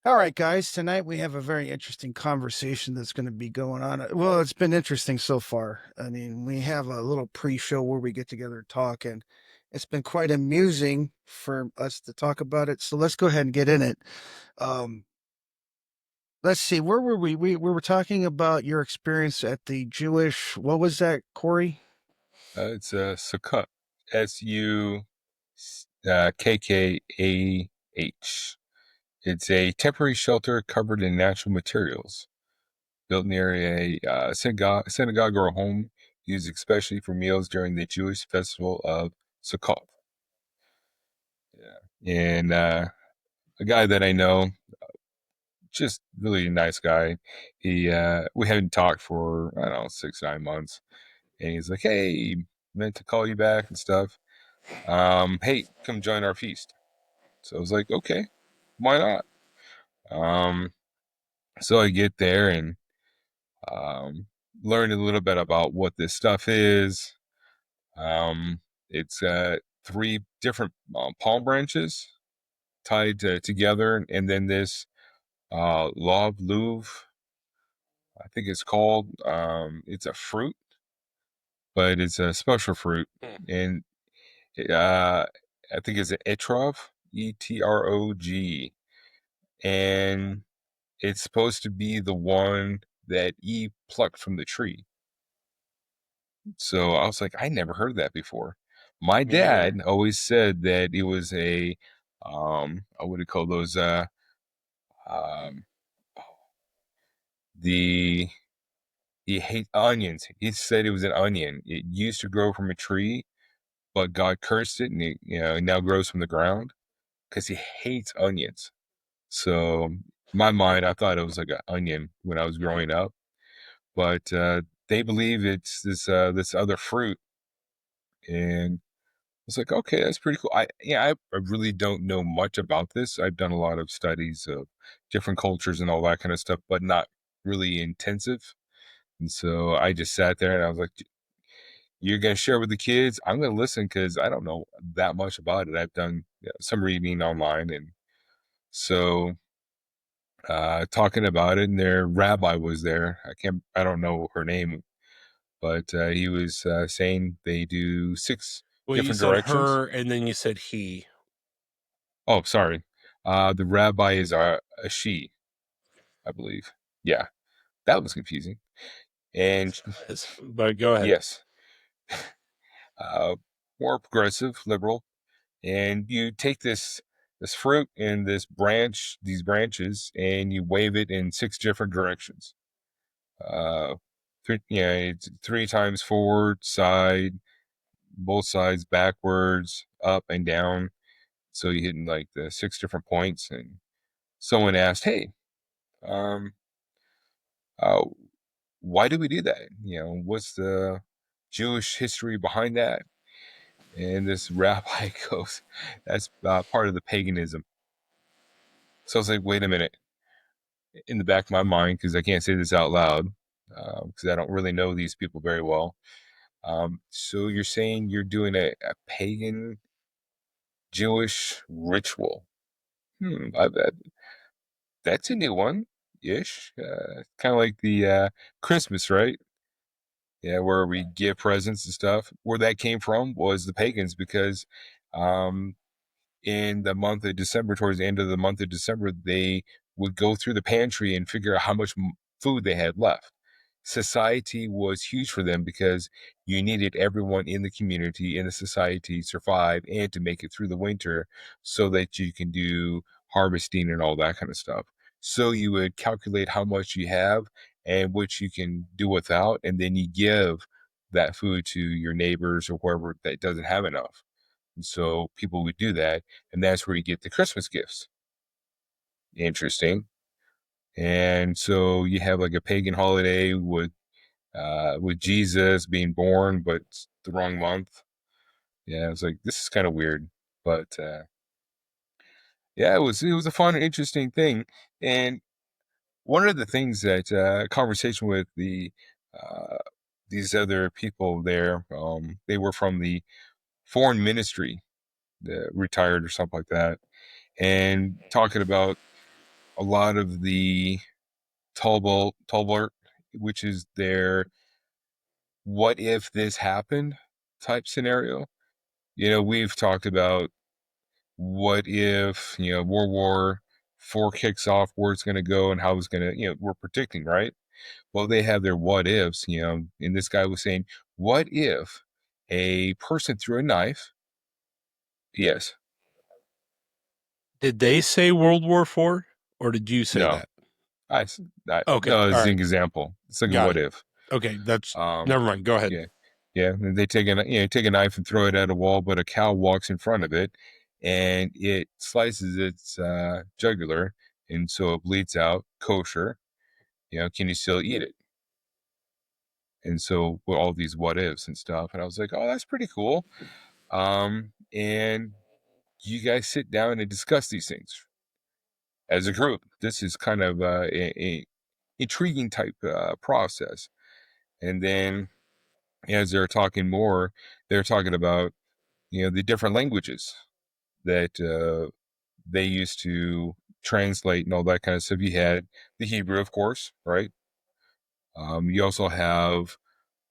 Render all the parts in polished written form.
All right, guys. Tonight we have a very interesting conversation that's going to be going on. Well, it's been interesting so far. I mean, we have a little pre-show where we get together and talk, and it's been quite amusing for us to talk about it. So let's go ahead and get in it. Um, let's see. Where were we? We were talking about your experience at the Jewish. What was that, Corey? It's Sukkot, Sukkah. It's a temporary shelter covered in natural materials, built near a synagogue or a home used especially for meals during the Jewish festival of Sukkot. Yeah, and a guy that I know, just really nice guy. We hadn't talked for I don't know 6 9 months, and he's like, "Hey, meant to call you back and stuff. Hey, come join our feast." So I was like, okay, why not? Um, so I get there and um, learn a little bit about what this stuff is. Um, it's three different palm branches tied together, and then this lav louv, I think it's called. It's a fruit, but it's a special fruit, and I think it's an etrog, etrog, and it's supposed to be the one that Eve plucked from the tree. So I was like, I never heard that before. My Me neither. dad always said that it was what do you call those? Um, the he hates onions. He said it was an onion. It used to grow from a tree, but God cursed it, and it now grows from the ground because he hates onions. So in my mind, I thought it was like an onion when I was growing up, but they believe it's this other fruit, and I was like, okay, that's pretty cool. I really don't know much about this. I've done a lot of studies of different cultures and all that kind of stuff, but not really intensive. And so I just sat there and I was like, you're gonna share with the kids? I'm gonna listen because I don't know that much about it. I've done some reading online, and so talking about it, and their rabbi was there. I don't know her name, but he was saying they do six Well, you different said directions. her, and then you said he. Oh, sorry. The rabbi is a she, I believe. Yeah, that was confusing. And But go ahead. yes, uh, more progressive, liberal. And you take this fruit and these branches, and you wave it in six different directions. Uh, it's three times forward, side, both sides, backwards, up and down. So you hitting like the six different points. And someone asked, "Hey, um, uh, why do we do that? What's the Jewish history behind that?" And this rabbi goes, "That's part of the paganism." So I was like, wait a minute. In the back of my mind, because I can't say this out loud, because I don't really know these people very well. So you're saying you're doing a pagan Jewish ritual? I bet that's a new one ish. Kind of like the Christmas, right? Yeah, where we give presents and stuff. Where that came from was the pagans, because um, in the month of December, towards the end of the month of December, they would go through the pantry and figure out how much food they had left. Society was huge for them because you needed everyone in the community, in the society, to survive and to make it through the winter so that you can do harvesting and all that kind of stuff. So you would calculate how much you have and what you can do without, and then you give that food to your neighbors or whoever that doesn't have enough. And so people would do that, and that's where you get the Christmas gifts. Interesting. And so you have like a pagan holiday with Jesus being born, but it's the wrong month. Yeah, I was like, this is kind of weird, but yeah, it was a fun, interesting thing. And one of the things that conversation with uh, these other people there, they were from the foreign ministry, retired or something like that, and talking about a lot of the Talbot, which is their what if this happened type scenario. We've talked about what if, World War IV kicks off, where it's going to go and how it's going to, we're predicting, right? Well, they have their what ifs, and this guy was saying, what if a person threw a knife? Yes. Did they say World War IV, or did you say No. that? Okay, No, all it's an right, example. It's like a got what it. if. Okay, that's Um, never mind. Go ahead. yeah, yeah. And they take a knife and throw it at a wall, but a cow walks in front of it, and it slices its jugular, and so it bleeds out. Kosher. Can you still eat it? And so with all these what ifs and stuff, and I was like, oh, that's pretty cool. And you guys sit down and discuss these things as a group. This is kind of a intriguing type process. And then as they're talking more, they're talking about the different languages that they used to translate and all that kind of stuff. You had the Hebrew, of course, right? You also have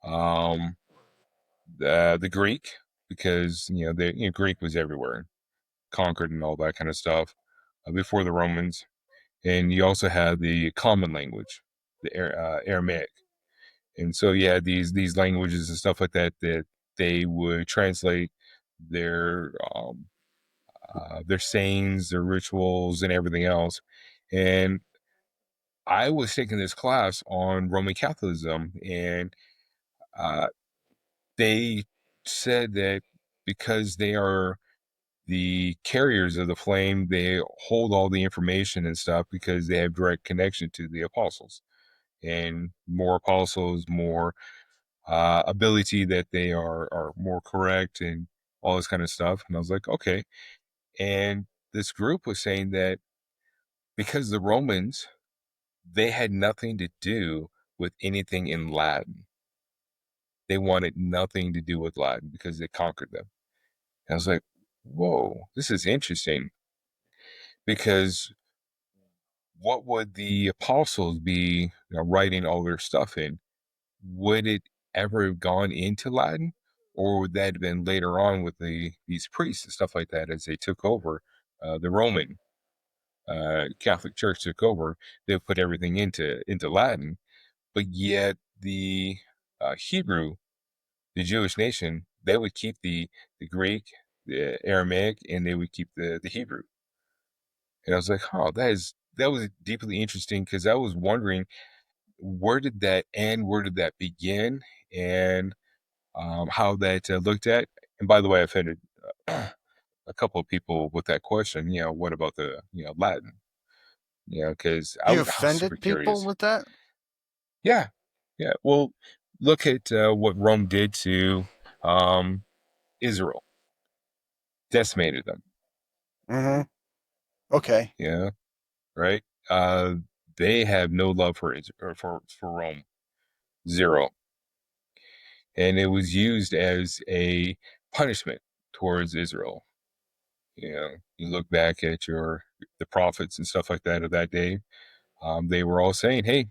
um, the Greek, because Greek was everywhere, conquered and all that kind of stuff before the Romans. And you also had the common language, the Aramaic. And so you had these languages and stuff like that that they would translate their their sayings, their rituals, and everything else. And I was taking this class on Roman Catholicism, and uh, they said that because they are the carriers of the flame, they hold all the information and stuff because they have direct connection to the apostles. And more apostles, more ability that they are more correct and all this kind of stuff. And I was like, okay. And this group was saying that because the Romans, they had nothing to do with anything in Latin. They wanted nothing to do with Latin because they conquered them. And I was like, whoa, this is interesting, because what would the apostles be writing all their stuff in? Would it ever have gone into Latin, or would that have been later on with these priests and stuff like that as they took over the Roman Catholic Church took over? They put everything into Latin, but yet the Hebrew, the Jewish nation, they would keep the Greek, the Aramaic, and they would keep the Hebrew. And I was like, oh, that was deeply interesting, because I was wondering, where did that end? Where did that begin? And how that looked at. And by the way, I offended a couple of people with that question. What about the Latin? Because You I was super offended people curious. with that? Yeah, yeah. Well, look at what Rome did to um, Israel, decimated them. Mm-hmm. Okay. Yeah, right. They have no love for Israel, or for Rome, zero, and it was used as a punishment towards Israel. You look back at the prophets and stuff like that of that day. They were all saying, "Hey,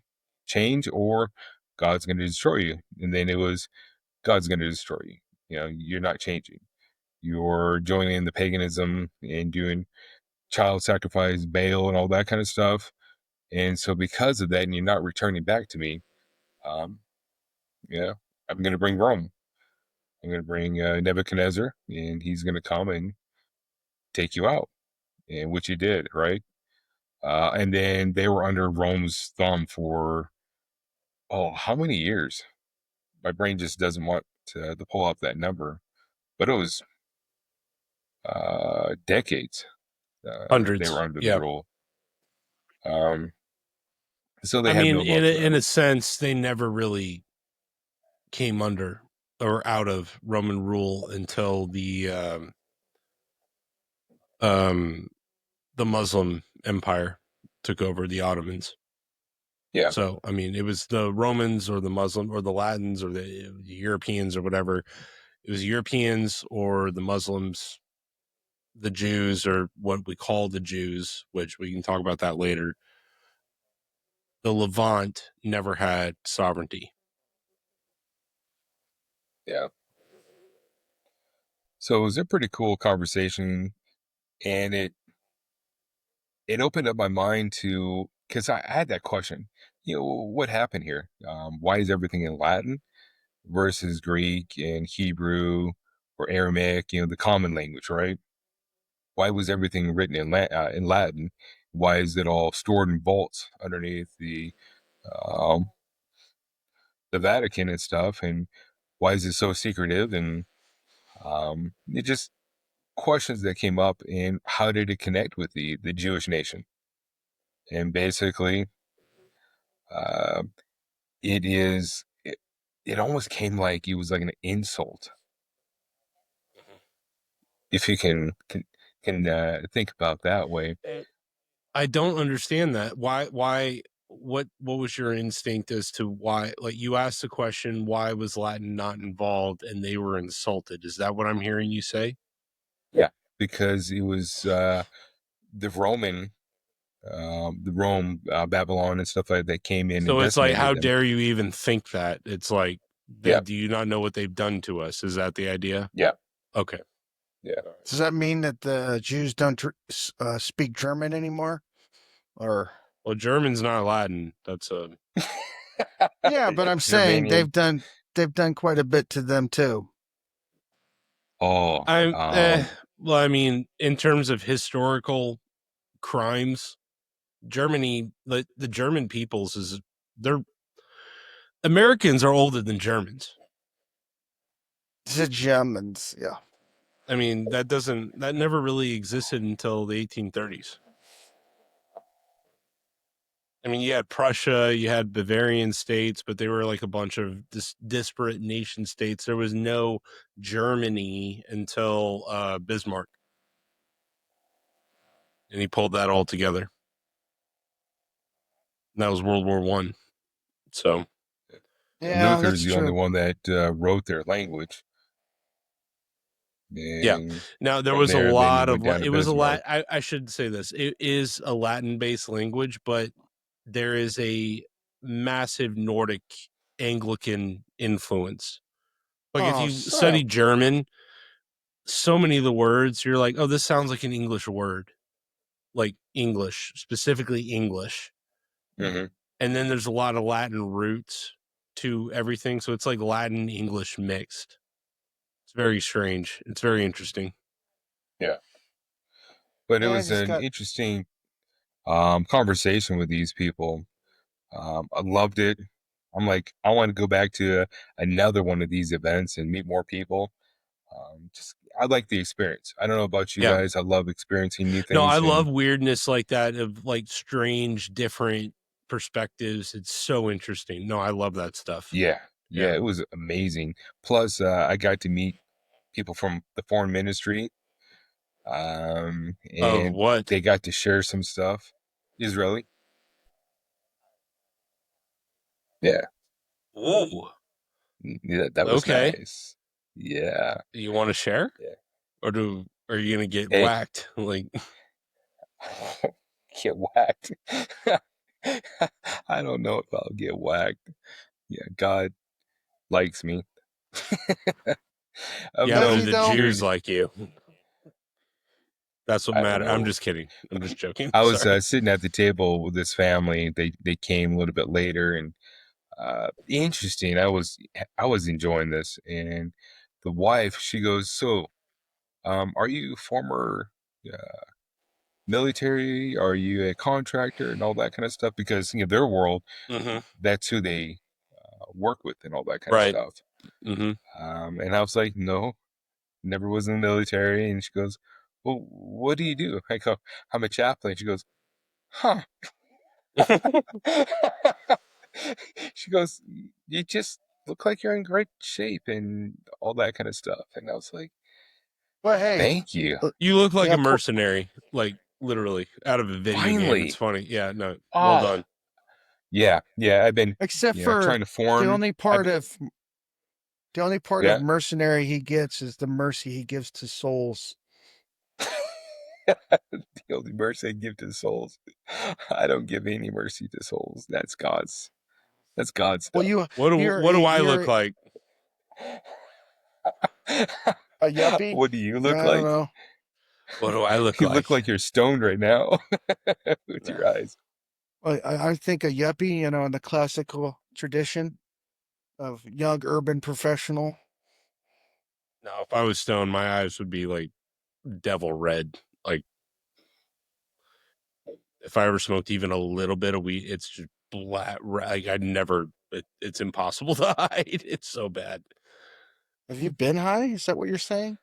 change, or God's going to destroy you." And then it was, God's going to destroy you. You're not changing. You're joining the paganism and doing child sacrifice, Baal, and all that kind of stuff. And so, because of that, and you're not returning back to me, um, yeah, I'm going to bring Rome. I'm going to bring Nebuchadnezzar, and he's going to come and take you out, and which he did, right? And then they were under Rome's thumb for, oh, how many years? My brain just doesn't want to pull up that number, but it was decades they were Hundreds. under the Yeah. rule. Um, so they I have mean, no in love for in them. a sense, they never really came under or out of Roman rule until um the Muslim Empire took over the Ottomans. Yeah, So, I mean, it was the Romans or the Muslim or the Latins or the Europeans or whatever. It was Europeans or the Muslims the Jews, or what we call the Jews, which we can talk about that later, the Levant never had sovereignty. Yeah. So it was a pretty cool conversation, and it opened up my mind to, because I had that question, what happened here? Why is everything in Latin versus Greek and Hebrew or Aramaic? The common language, right? Why was everything written in Latin? Why is it all stored in vaults underneath um, the Vatican and stuff? And why is it so secretive? And it just questions that came up, and how did it connect with the Jewish nation? And basically, uh, it almost came like it was like an insult, if you can think about that way. I don't understand that. Why what was your instinct as to why? Like, you asked the question, why was Latin not involved, and they were insulted? Is that what I'm hearing you say? Yeah, because it was the Roman, Rome, Babylon, and stuff like that came in and So it's like, decimated how them. dare you even think that? It's like, Yeah, do you not know what they've done to us? Is that the idea? yeah, Okay. yeah. Does that mean that the Jews don't speak German anymore? Or Well, German's not Latin. That's a yeah, but I'm saying Germanian. they've done quite a bit to them too. Oh, well, I mean, in terms of historical crimes, Germany, the German peoples they're Americans are older than Germans. The Germans, yeah. I mean, that never really existed until the 1830s. I mean, you had Prussia, you had Bavarian states, but they were like a bunch of disparate nation states. There was no Germany until Bismarck, and he pulled that all together. And that was World War One. So Yeah, Luther's that's the only true. one that wrote their language. yeah. And Now there from was a there, then he lot went of down to it was a Bismarck. lot. I should say this. It is a Latin-based language, but there is a massive Nordic Anglican influence. Like, if Oh, you so study German, so many of the words you're like, oh, this sounds like an English word, like English, specifically English. Mm-hmm. And then there's a lot of Latin roots to everything, so it's like Latin English mixed. It's very strange. It's very interesting. Yeah, but it yeah, I was just an got interesting conversation with these people. I loved it. I'm like, I want to go back to another one of these events and meet more people. Just, I like the experience. I don't know about you Yeah. guys. I love experiencing new No, I things. love And weirdness like that, of like strange, different perspectives. It's so interesting. No, I love that stuff. yeah, Yeah. it was amazing. Plus, I got to meet people from the foreign ministry, Of and what? they got to share some stuff. Israeli. Yeah, Ooh. yeah, that was Okay. nice. Yeah, You want to share? yeah. Or are you gonna get Hey, whacked? Like, get whacked. I don't know if I'll get whacked. Yeah, God likes me. yeah, but does do he No, the though? Jews dude, like you? That's what I don't matters. I'm know. just kidding. I'm just joking. I was Sorry. sitting at the table with this family. They came a little bit later, and interesting. I was enjoying this, and the wife, she goes, "So, are you former uh, military? Are you a contractor and all that kind of stuff?" Because their world, Mm-hmm. that's who they work with and all that kind of Right. stuff. Mm-hmm. And I was like, "No, never was in the military." And she goes, "Well, what do you do?" I go, "I'm a chaplain." She goes, "Huh." She goes, "You just look like you're in great shape and all that kind of stuff." And I was like, But hey, "Thank you." You look like yeah, a mercenary, like literally out of a video game. It's Finally. funny. Yeah. No. Well Oh, done. yeah, yeah. I've been, except for trying to the form. only I've, part of the only part of yeah. mercenary he gets is the mercy he gives to souls. The only mercy I give to souls. I don't give any mercy to souls. That's God's. That's God's Well, stuff. What do I look like? a yuppie. What do you I look don't like? know. What do I look You like? look like you're stoned right now with your eyes. I think a yuppie, in the classical tradition of young urban professional. No, if I was stoned, my eyes would be like devil red. Like if I ever smoked even a little bit of weed, it's just black. Like I'd never. It's impossible to hide. It's so bad. Have you been high? Is that what you're saying?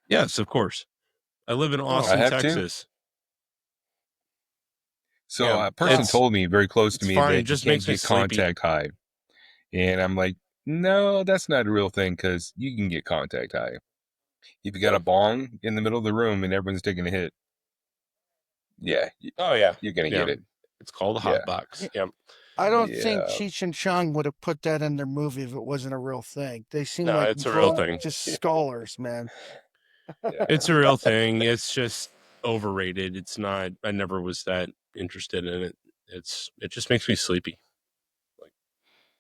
Yes, of course. I live in Oh, I Austin, have to. Texas. So Yeah, a person wow. told me very close to it's me fine. It that you just can't makes me get sleepy. contact high. And I'm like, no, that's not a real thing because you can get contact high. If you got a bong in the middle of the room and everyone's taking a hit, yeah, Oh yeah, you're going to yeah. get it. It's called a hot Yeah. box. Yeah. I don't think Yeah. Cheech and Chong would have put that in their movie if it wasn't a real thing. They seem No, like it's a real broke, thing. just scholars, man. Yeah. It's a real thing. It's just overrated. It's not. I never was that interested in it. It just makes me sleepy. Like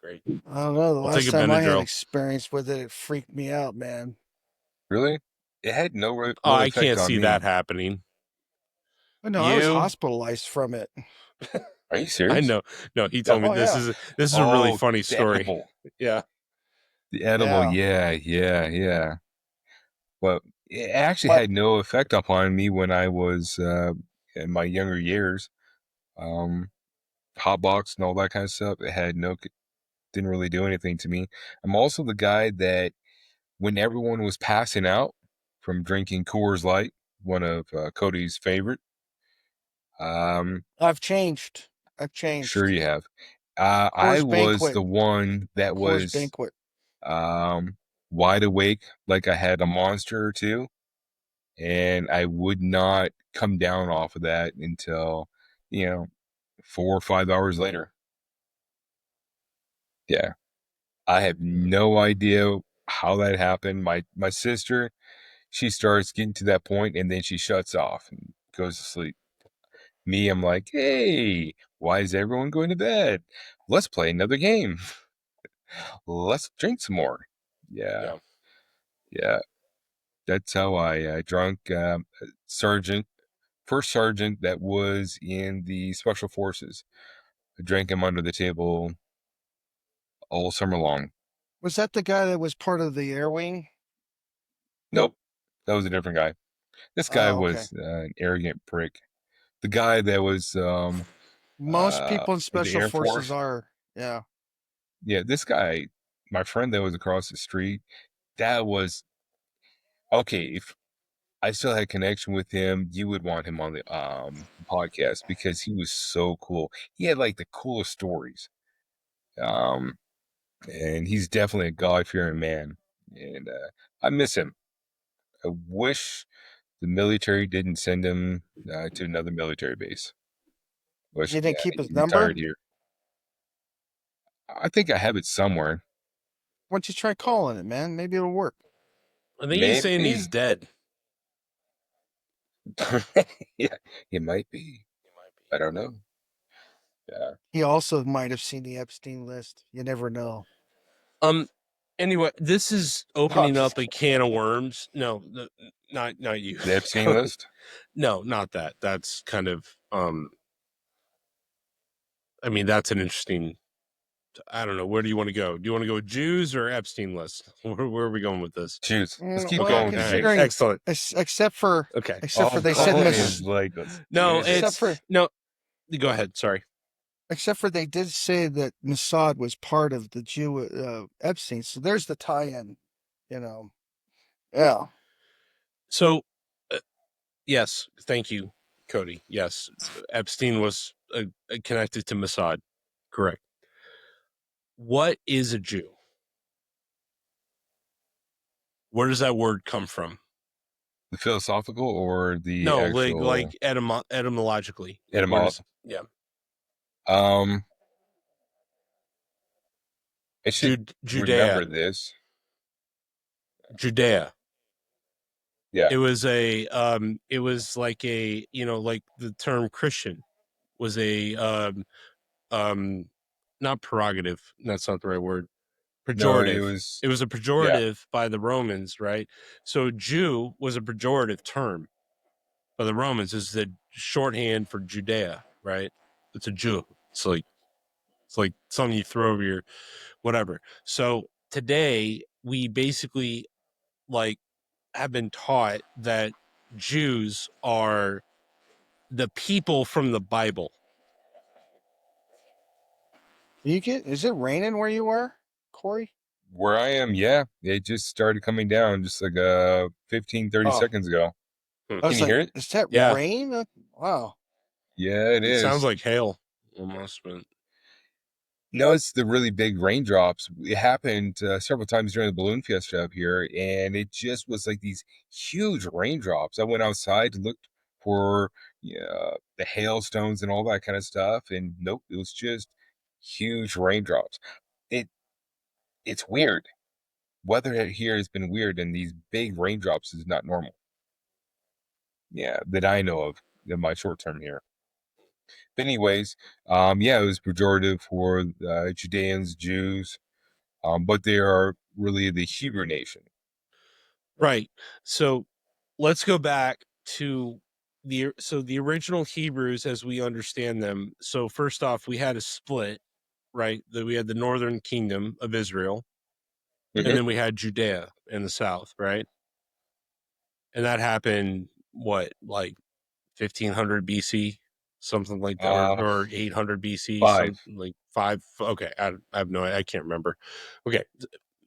great. I don't know. The I'll take last a time I had Benadryl. experience with it, it freaked me out, man. Really? It had no Oh, real I effect can't on see me. that happening. But no, I was You, hospitalized from it. Are you I serious? know. No, he told me Oh yeah, this is a really Oh, funny the story. edible. Yeah. The edible. yeah. Yeah. Well, it actually But had no effect upon me when I was in my younger years. Um, hot box and all that kind of stuff. It had didn't really do anything to me. I'm also the guy that when everyone was passing out from drinking Coors Light, one of Cody's favorite. I've changed. I've Sure changed. you have. I Coors was Banquet. the one that Coors was Banquet. um, wide awake, like I had a monster or two, and I would not come down off of that until, you know, 4 or 5 hours later. Yeah, I have no idea how that happened. My sister, she starts getting to that point, and then she shuts off and goes to sleep. Me, I'm like, hey, why is everyone going to bed? Let's play another game. Let's drink some more. Yeah, Yeah. yeah. That's how I drunk sergeant, first sergeant that was in the special forces. I drank him under the table all summer long. Was that the guy that was part of the Air Wing? Nope, that was a different guy. This guy Oh, okay. was an arrogant prick. The guy that was Most people in in the special Air forces Force. are. Yeah. Yeah, this guy, my friend that was across the street, that was okay. If I still had connection with him, you would want him on the podcast because he was so cool. He had like the coolest stories. Um, and he's definitely a God-fearing man. And I miss him. I wish the military didn't send him to another military base. Wish You didn't keep his he retired number? here. I think I have it somewhere. Why don't you try calling it, man? Maybe it'll work. I think he's saying he's Maybe. dead. Yeah, it might be. I don't know. Yeah. He also might have seen the Epstein list. You never know. Anyway, this is No, I'm opening just up a kidding. can of worms. No, not you. The Epstein list? No, not that. That's kind of I mean, that's an interesting. I don't know. Where do you want to go? Do you want to go with Jews or Epstein list? Where are we going with this? Jews. Let's keep Well, going with the Okay, Jews. considering, excellent. except for, Okay. Oh, they said Colin Miss, is like, let's No, get it. except it's for, no. Go ahead. Sorry. except for they did say that Mossad was part of the Jew Epstein. So there's the tie-in. You know. Yeah. So, yes, thank you, Cody. Yes, Epstein was connected to Mossad. Correct. What is a Jew? Where does that word come from? The philosophical or the No, actual etymologically. Like where etymology? does yeah. Um, I should Judea. remember this. Judea. Yeah. It was like a, like the term Christian was a um not prerogative, that's not the right word, No, it pejorative. was, It was a yeah. pejorative by the Romans, right? So Jew was a pejorative term by the Romans. Is the shorthand for Judea, right? It's a Jew. It's like something you throw over your whatever. So today we basically like have been taught that Jews are the people from the Bible. Is it raining where you are, Corey? Where I am, yeah, it just started coming down just like 15, 30 Oh, seconds ago. Hmm. I Can was you like, hear it? is that Yeah, rain? Wow. Yeah, it it sounds is. like hail almost, but No, it's the really big raindrops. It happened several times during the balloon fiesta up here, and it just was like these huge raindrops. I went outside to look for the hailstones and all that kind of stuff, and nope, it was just huge raindrops. It it's weird. Weather here has been weird, and these big raindrops is not normal. Yeah, that I know of in my short term here. But anyways, yeah, it was pejorative for Judeans, Jews, but they are really the Hebrew nation. right. So let's go back to the original Hebrews as we understand them. So first off, we had a split, right? That we had the northern kingdom of Israel, and Hmm. then we had Judea in the south, right? And that happened like 1500 BC, something like that, or Uh, 800 BC, five. some like five. Okay, I have no, I can't remember. Okay,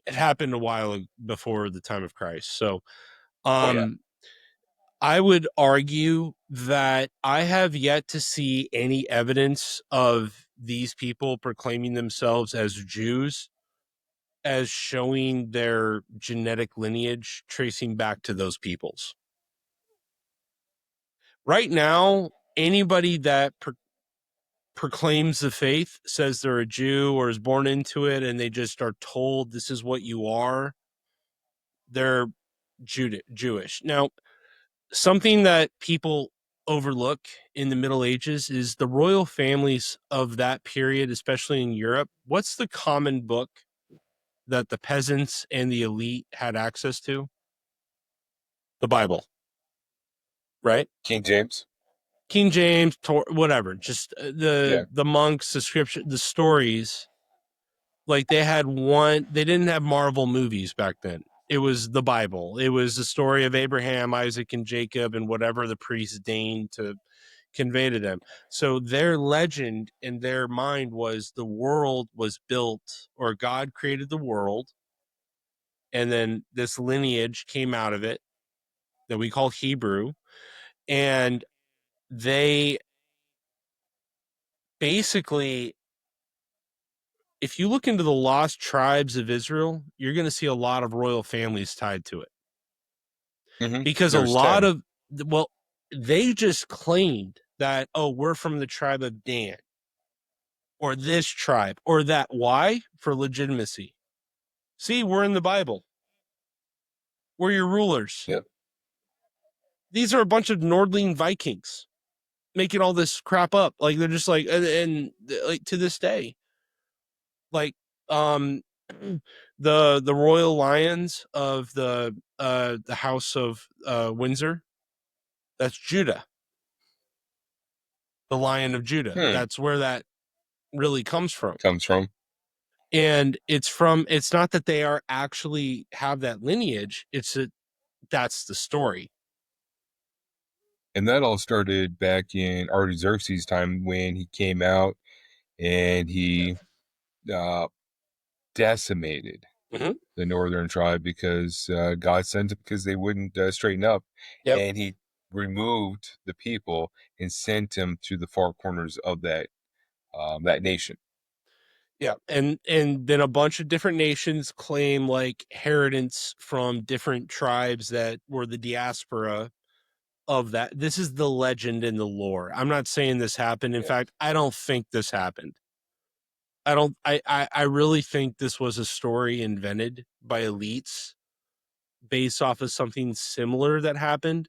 it happened a while before the time of Christ. So, Oh yeah. um, I would argue that I have yet to see any evidence of these people proclaiming themselves as Jews as showing their genetic lineage tracing back to those peoples. Right now, anybody that proclaims the faith, says they're a Jew or is born into it, and they just are told this is what you are, they're Jewish. Now, something that people overlook in the Middle Ages is the royal families of that period, especially in Europe. What's the common book that the peasants and the elite had access to? The Bible, right? King James. King James, whatever, just Yeah. the monks, the scripture, the stories. Like they didn't have Marvel movies back then. It was the Bible. It was the story of Abraham, Isaac, and Jacob, and whatever the priests deigned to convey to them. So their legend in their mind was the world was built, or God created the world, and then this lineage came out of it that we call Hebrew, and they basically, if you look into the lost tribes of Israel, you're going to see a lot of royal families tied to it, Hmm. because a There's lot 10. of, well, they just claimed that, oh, we're from the tribe of Dan or this tribe or that. Why? For legitimacy. See, we're in the Bible. We're your rulers. Yep. These are a bunch of Nordling Vikings making all this crap up. Like they're just like, and like to this day, like um the royal lions of the house of Windsor, that's Judah, the Lion of Judah. Hmm. That's where that really comes from. Comes from. And it's not that they are actually have that lineage, it's that that's the story. And that all started back in Artaxerxes' time when he came out and he uh, decimated Mm-hmm. the northern tribe because God sent it because they wouldn't straighten up. Yep. And he removed the people and sent them to the far corners of that nation. Yeah. And then a bunch of different nations claim like inheritance from different tribes that were the diaspora of that. This is the legend and the lore. I'm not saying this happened. In Yeah. fact, I don't think this happened. I don't I really think this was a story invented by elites based off of something similar that happened,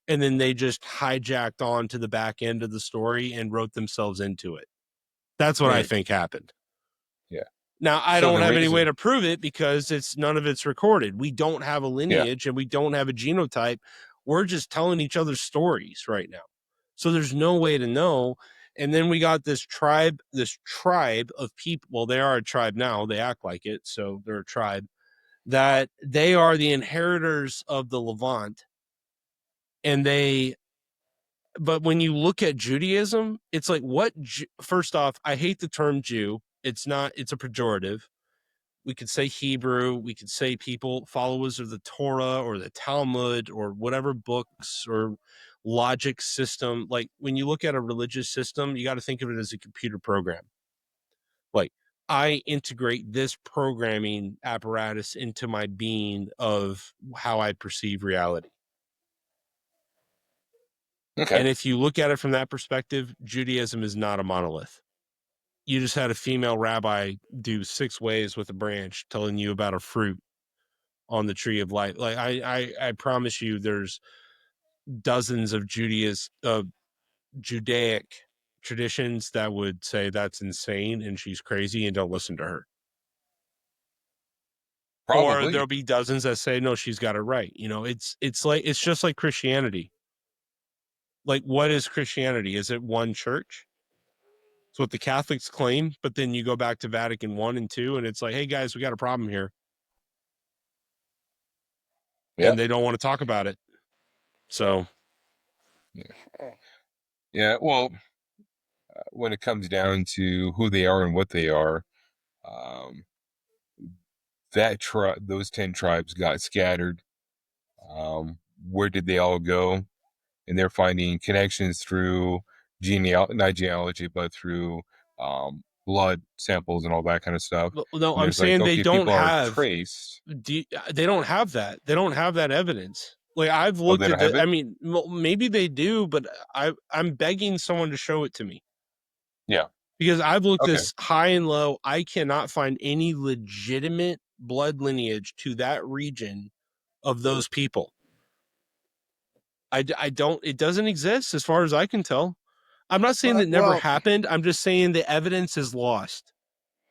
and then they just hijacked on to the back end of the story and wrote themselves into it. That's what I Right. think happened. Yeah. Now, I So don't the have any way reason, to prove it because none of it's recorded. We don't have a lineage and we don't have a genotype. We're just telling each other stories right now. So there's no way to know. And then we got this tribe of people. Well, they are a tribe now. They act like it. So they're a tribe that they are the inheritors of the Levant. And but when you look at Judaism, it's like first off, I hate the term Jew. It's not, it's a pejorative. We could say Hebrew, we could say people, followers of the Torah or the Talmud or whatever books or logic system. Like when you look at a religious system, you got to think of it as a computer program. Like I integrate this programming apparatus into my being of how I perceive reality. okay, And if you look at it from that perspective, Judaism is not a monolith. You just had a female rabbi do 6 ways with a branch telling you about a fruit on the tree of life. Like I promise you there's dozens of Judaic traditions that would say that's insane and she's crazy and don't listen to her. Or probably. there'll be dozens that say no, she's got it right. You know, it's just like Christianity. Like what is Christianity? Is it one church? It's what the Catholics claim, but then you go back to Vatican I and II and it's like, hey guys, we got a problem here. Yeah. And they don't want to talk about it. So Yeah. Yeah. Well, when it comes down to who they are and what they are, um, those 10 tribes got scattered. Where did they all go? And they're finding connections through not genealogy, but through blood samples and all that kind of stuff. no, And I'm there's like, saying they okay, don't people are have traced. they don't have that. They don't have that evidence. Like I've Oh, they looked don't at have I it? mean, maybe they do, but I'm begging someone to show it to me Yeah. because I've looked Okay. this high and low. I cannot find any legitimate blood lineage to that region of those people. I don't. It doesn't exist as far as I can tell. I'm not saying that never Well, happened. I'm just saying the evidence is lost.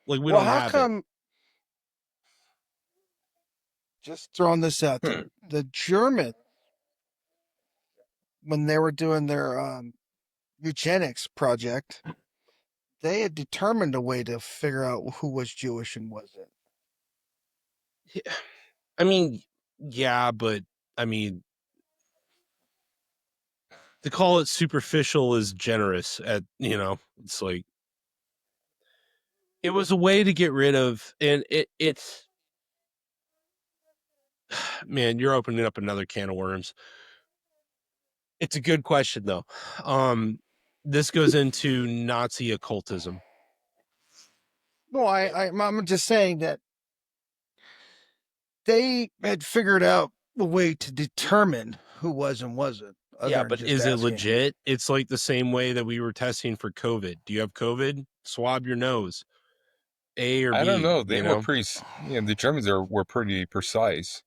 Like we well, don't how have it. come? Just throwing this out Hmm. there, the German, when they were doing their eugenics project, they had determined a way to figure out who was Jewish and wasn't. I mean, yeah, but I mean, to call it superficial is generous. It's like it was a way to get rid of, and it's man, you're opening up another can of worms. It's a good question though. This goes into Nazi occultism. No, I'm just saying that they had figured out a way to determine who was and wasn't, Yeah, other than but just is it asking. legit? It's like the same way that we were testing for COVID. Do you have COVID? Swab your nose. A or I don't B, know. They were the Germans were pretty precise.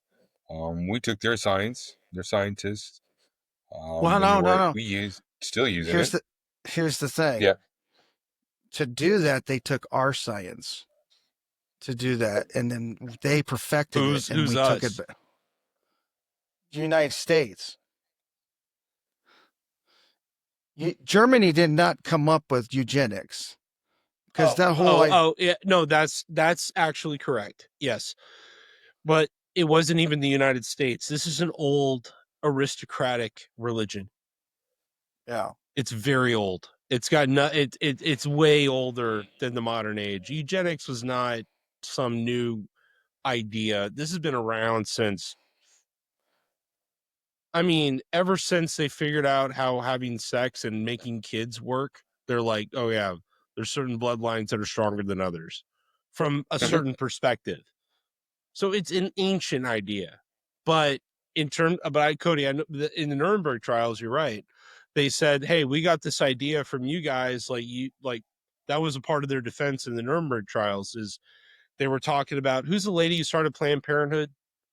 We took their scientists, Well, and no, no, no. we still using Here's it. the thing. Yeah. To do that, they took our science to do that, and then they perfected it, and Who's we took it us? back. The United States. Germany did not come up with eugenics because that whole Yeah. No, that's actually correct. Yes, but it wasn't even the United States. This is an old aristocratic religion. yeah. It's very old. It's got it's way older than the modern age. Eugenics was not some new idea. This has been around since, I mean, ever since they figured out how having sex and making kids work, they're like, oh yeah, there's certain bloodlines that are stronger than others from a Hmm. certain perspective. So it's an ancient idea. But Cody, I know in the Nuremberg trials, you're right. They said, hey, we got this idea from you guys. That was a part of their defense in the Nuremberg trials is they were talking about who's the lady who started Planned Parenthood?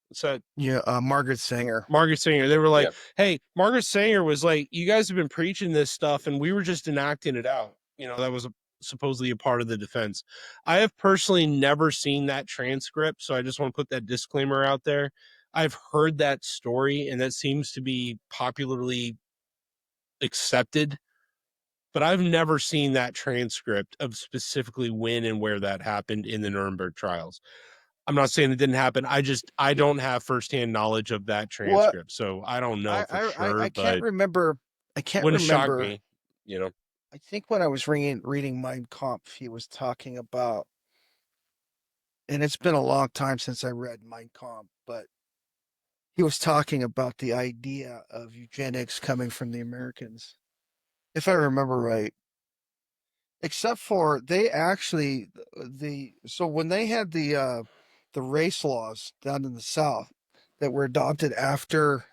What's that? Yeah, Margaret Sanger. Margaret Sanger. They were like, Yeah. hey, Margaret Sanger was like, you guys have been preaching this stuff and we were just enacting it out. That was supposedly a part of the defense. I have personally never seen that transcript, so I just want to put that disclaimer out there. I've heard that story and that seems to be popularly accepted, but I've never seen that transcript of specifically when and where that happened in the Nuremberg trials. I'm not saying it didn't happen. I Y- don't have firsthand knowledge of that What transcript, so I don't know for I sure, can't but remember. I can't wouldn't shock remember. me, you know. I think when I was reading Mein Kampf, he was talking about, and it's been a long time since I read Mein Kampf, but he was talking about the idea of eugenics coming from the Americans, if I remember right. Except for they actually the so when they had the race laws down in the South that were adopted after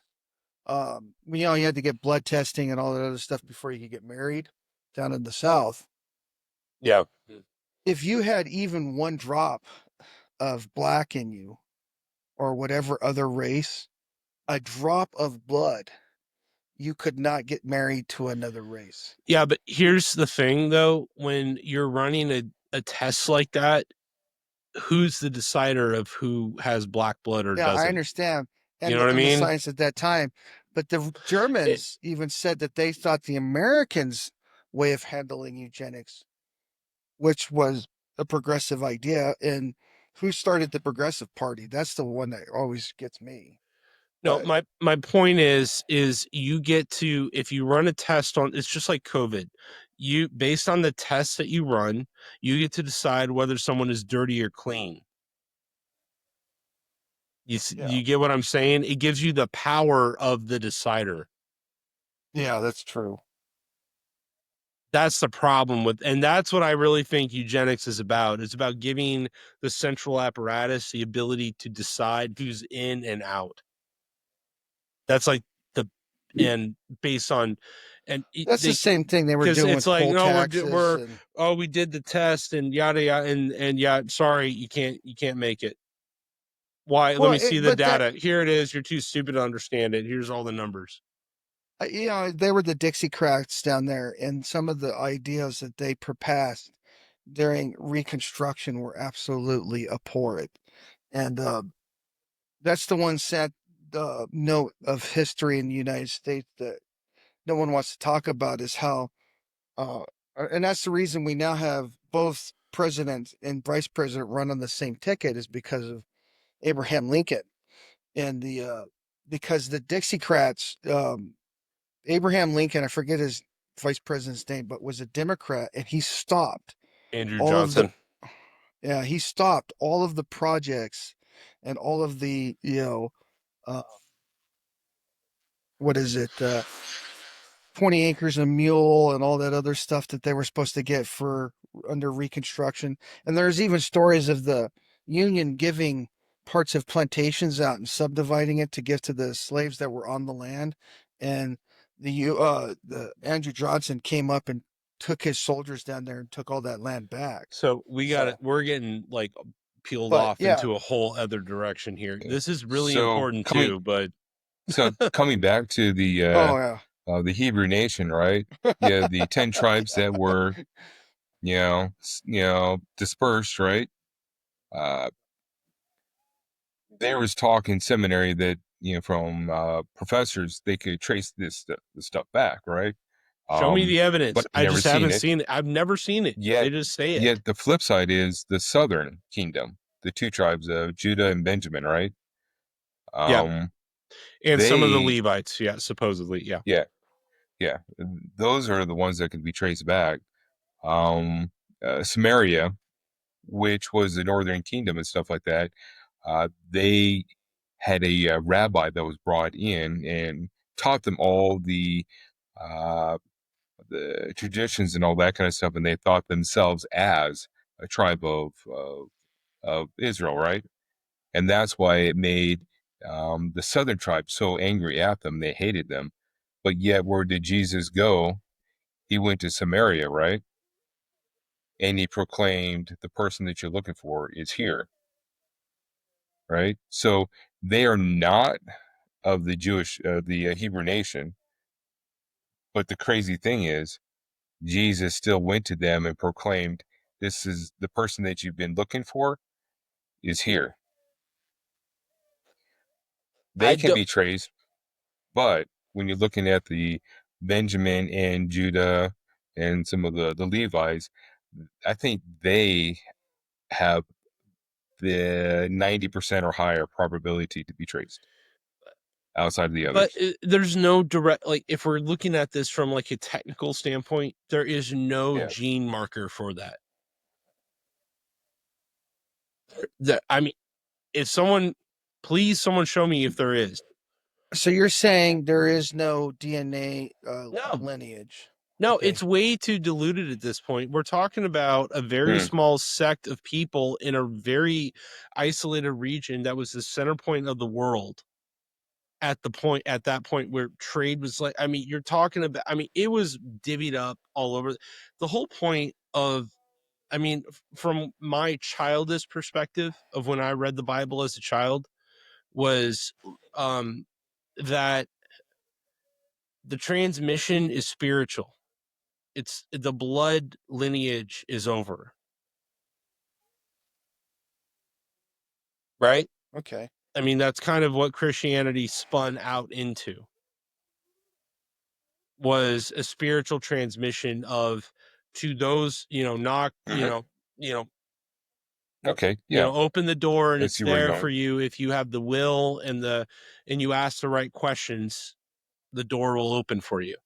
you had to get blood testing and all that other stuff before you could get married down in the South. Yeah. If you had even one drop of black in you or whatever other race, a drop of blood, you could not get married to another race. Yeah, but here's the thing though, when you're running a test like that, who's the decider of who has black blood or Yeah, I doesn't? understand. You know And what I the mean? science at that time, but the It, Germans even said that they thought the Americans' way of handling eugenics, which was a progressive idea, and who started the Progressive Party? That's the one that always gets me. no, But my point is you get to, if you run a test on, it's just like COVID. You, based on the tests that you run, you get to decide whether someone is dirty or clean. yeah, You get what I'm saying? It gives you the power of the decider. yeah, that's true. That's the problem with, and that's what I really think eugenics is about. It's about giving the central apparatus the ability to decide who's in and out. That's like the, and based on, and That's the they, same thing they were because doing it's with like, poll no, taxes and oh, we did the test and yada yada, and yeah, sorry, you can't make it. Why? Let well, me see the but that data. Here it is. You're too stupid to understand it. Here's all the numbers. they were the Dixiecrats down there, and some of the ideas that they proposed during Reconstruction were absolutely abhorrent. And that's the one sad note of history in the United States that no one wants to talk about is how, uh, and that's the reason we now have both president and vice president run on the same ticket is because of Abraham Lincoln and because the Dixiecrats, Abraham Lincoln, I forget his vice president's name, but was a Democrat, and he stopped Andrew all of the Johnson. yeah he stopped all of the projects and all of the uh, what is it 20 acres a mule and all that other stuff that they were supposed to get for under Reconstruction. And there's even stories of the Union giving parts of plantations out and subdividing it to give to the slaves that were on the land. And the Andrew Johnson came up and took his soldiers down there and took all that land back. So we got it. So, We're getting like peeled but off yeah, into a whole other direction here. Yeah. This is really So important coming too, but so coming back to oh yeah, the Hebrew nation, right? Yeah, the 10 tribes that were, dispersed, right? Uh, there was talk in seminary that, from professors, they could trace this stuff back, right? show me the evidence. But I never just seen haven't it. seen it. I've never seen it. They Yet, just say it. yet the flip side is the southern kingdom, the two tribes of Judah and Benjamin, right? Yeah. Um, And some of the they, Levites, yeah, supposedly. Yeah. yeah, yeah, those are the ones that can be traced back. Um, Samaria, which was the northern kingdom and stuff like that, they had a rabbi that was brought in and taught them all uh, the traditions and all that kind of stuff, and they thought themselves as a tribe of Israel, right? And that's why it made the southern tribe so angry at them; they hated them. But yet, where did Jesus go? He went to Samaria, right? And he proclaimed, the person that you're looking for is here, right? So They are not of the Jewish, the Hebrew nation. But the crazy thing is, Jesus still went to them and proclaimed, "This is the person that you've been looking for is here." I They can don't, be traced, but when you're looking at the Benjamin and Judah and some of the Levites, I think they have the 90% or higher probability to be traced outside of the but others. there's no direct, like, if we're looking at this from like a technical standpoint, there is no Yeah. gene marker for that. That, I mean, if someone, please, someone show me if there is. So you're saying there is no DNA No, lineage? no, Okay. it's way too diluted at this point. We're talking about a very Mm. small sect of people in a very isolated region that was the center point of the world at that point where trade was like, I mean, you're talking about, I mean, it was divvied up all over. The whole point of, I mean, from my childish perspective of when I read the Bible as a child was um that the transmission is spiritual. It's the blood lineage is over, right? Okay. I mean, that's kind of what Christianity spun out into, was a spiritual transmission of, to those, knock, Hmm. you know, Okay. Yeah. open the door and I it's see where you're there for going. you if you have the will and you ask the right questions, the door will open for you.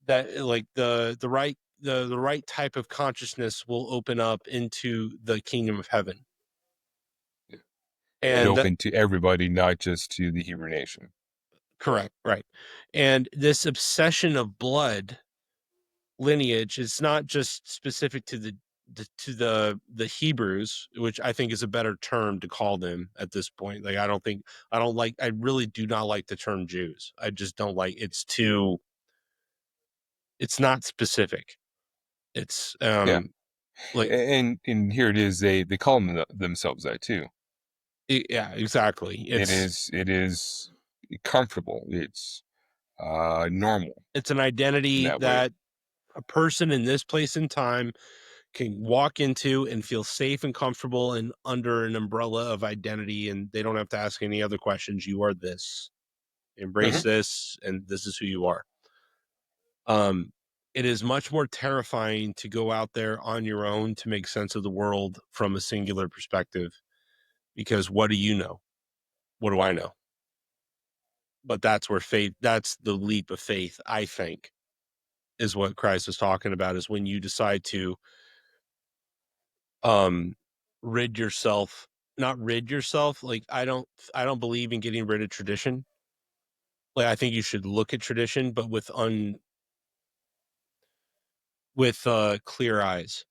That, like, the right type of consciousness will open up into the kingdom of heaven. Yeah. And And that, open to everybody, not just to the Hebrew nation. correct, right. And this obsession of blood lineage is not just specific to the Hebrews, which I think is a better term to call them at this point. Like, I really do not like the term Jews. I just don't like, it's not specific. It's Yeah. like, And here it is. They call themselves that too. yeah, exactly. It is comfortable. It's normal It's an in identity that way. that a person in this place and time can walk into and feel safe and comfortable and under an umbrella of identity, and they don't have to ask any other questions. You are this. Embrace Hmm. this, and this is who you are. Um, it is much more terrifying to go out there on your own to make sense of the world from a singular perspective, because what do you know? What do I know? But that's the leap of faith, I think, is what Christ is talking about, is when you decide to um rid yourself, not rid yourself, like, I don't believe in getting rid of tradition. Like, I think you should look at tradition, but with clear eyes.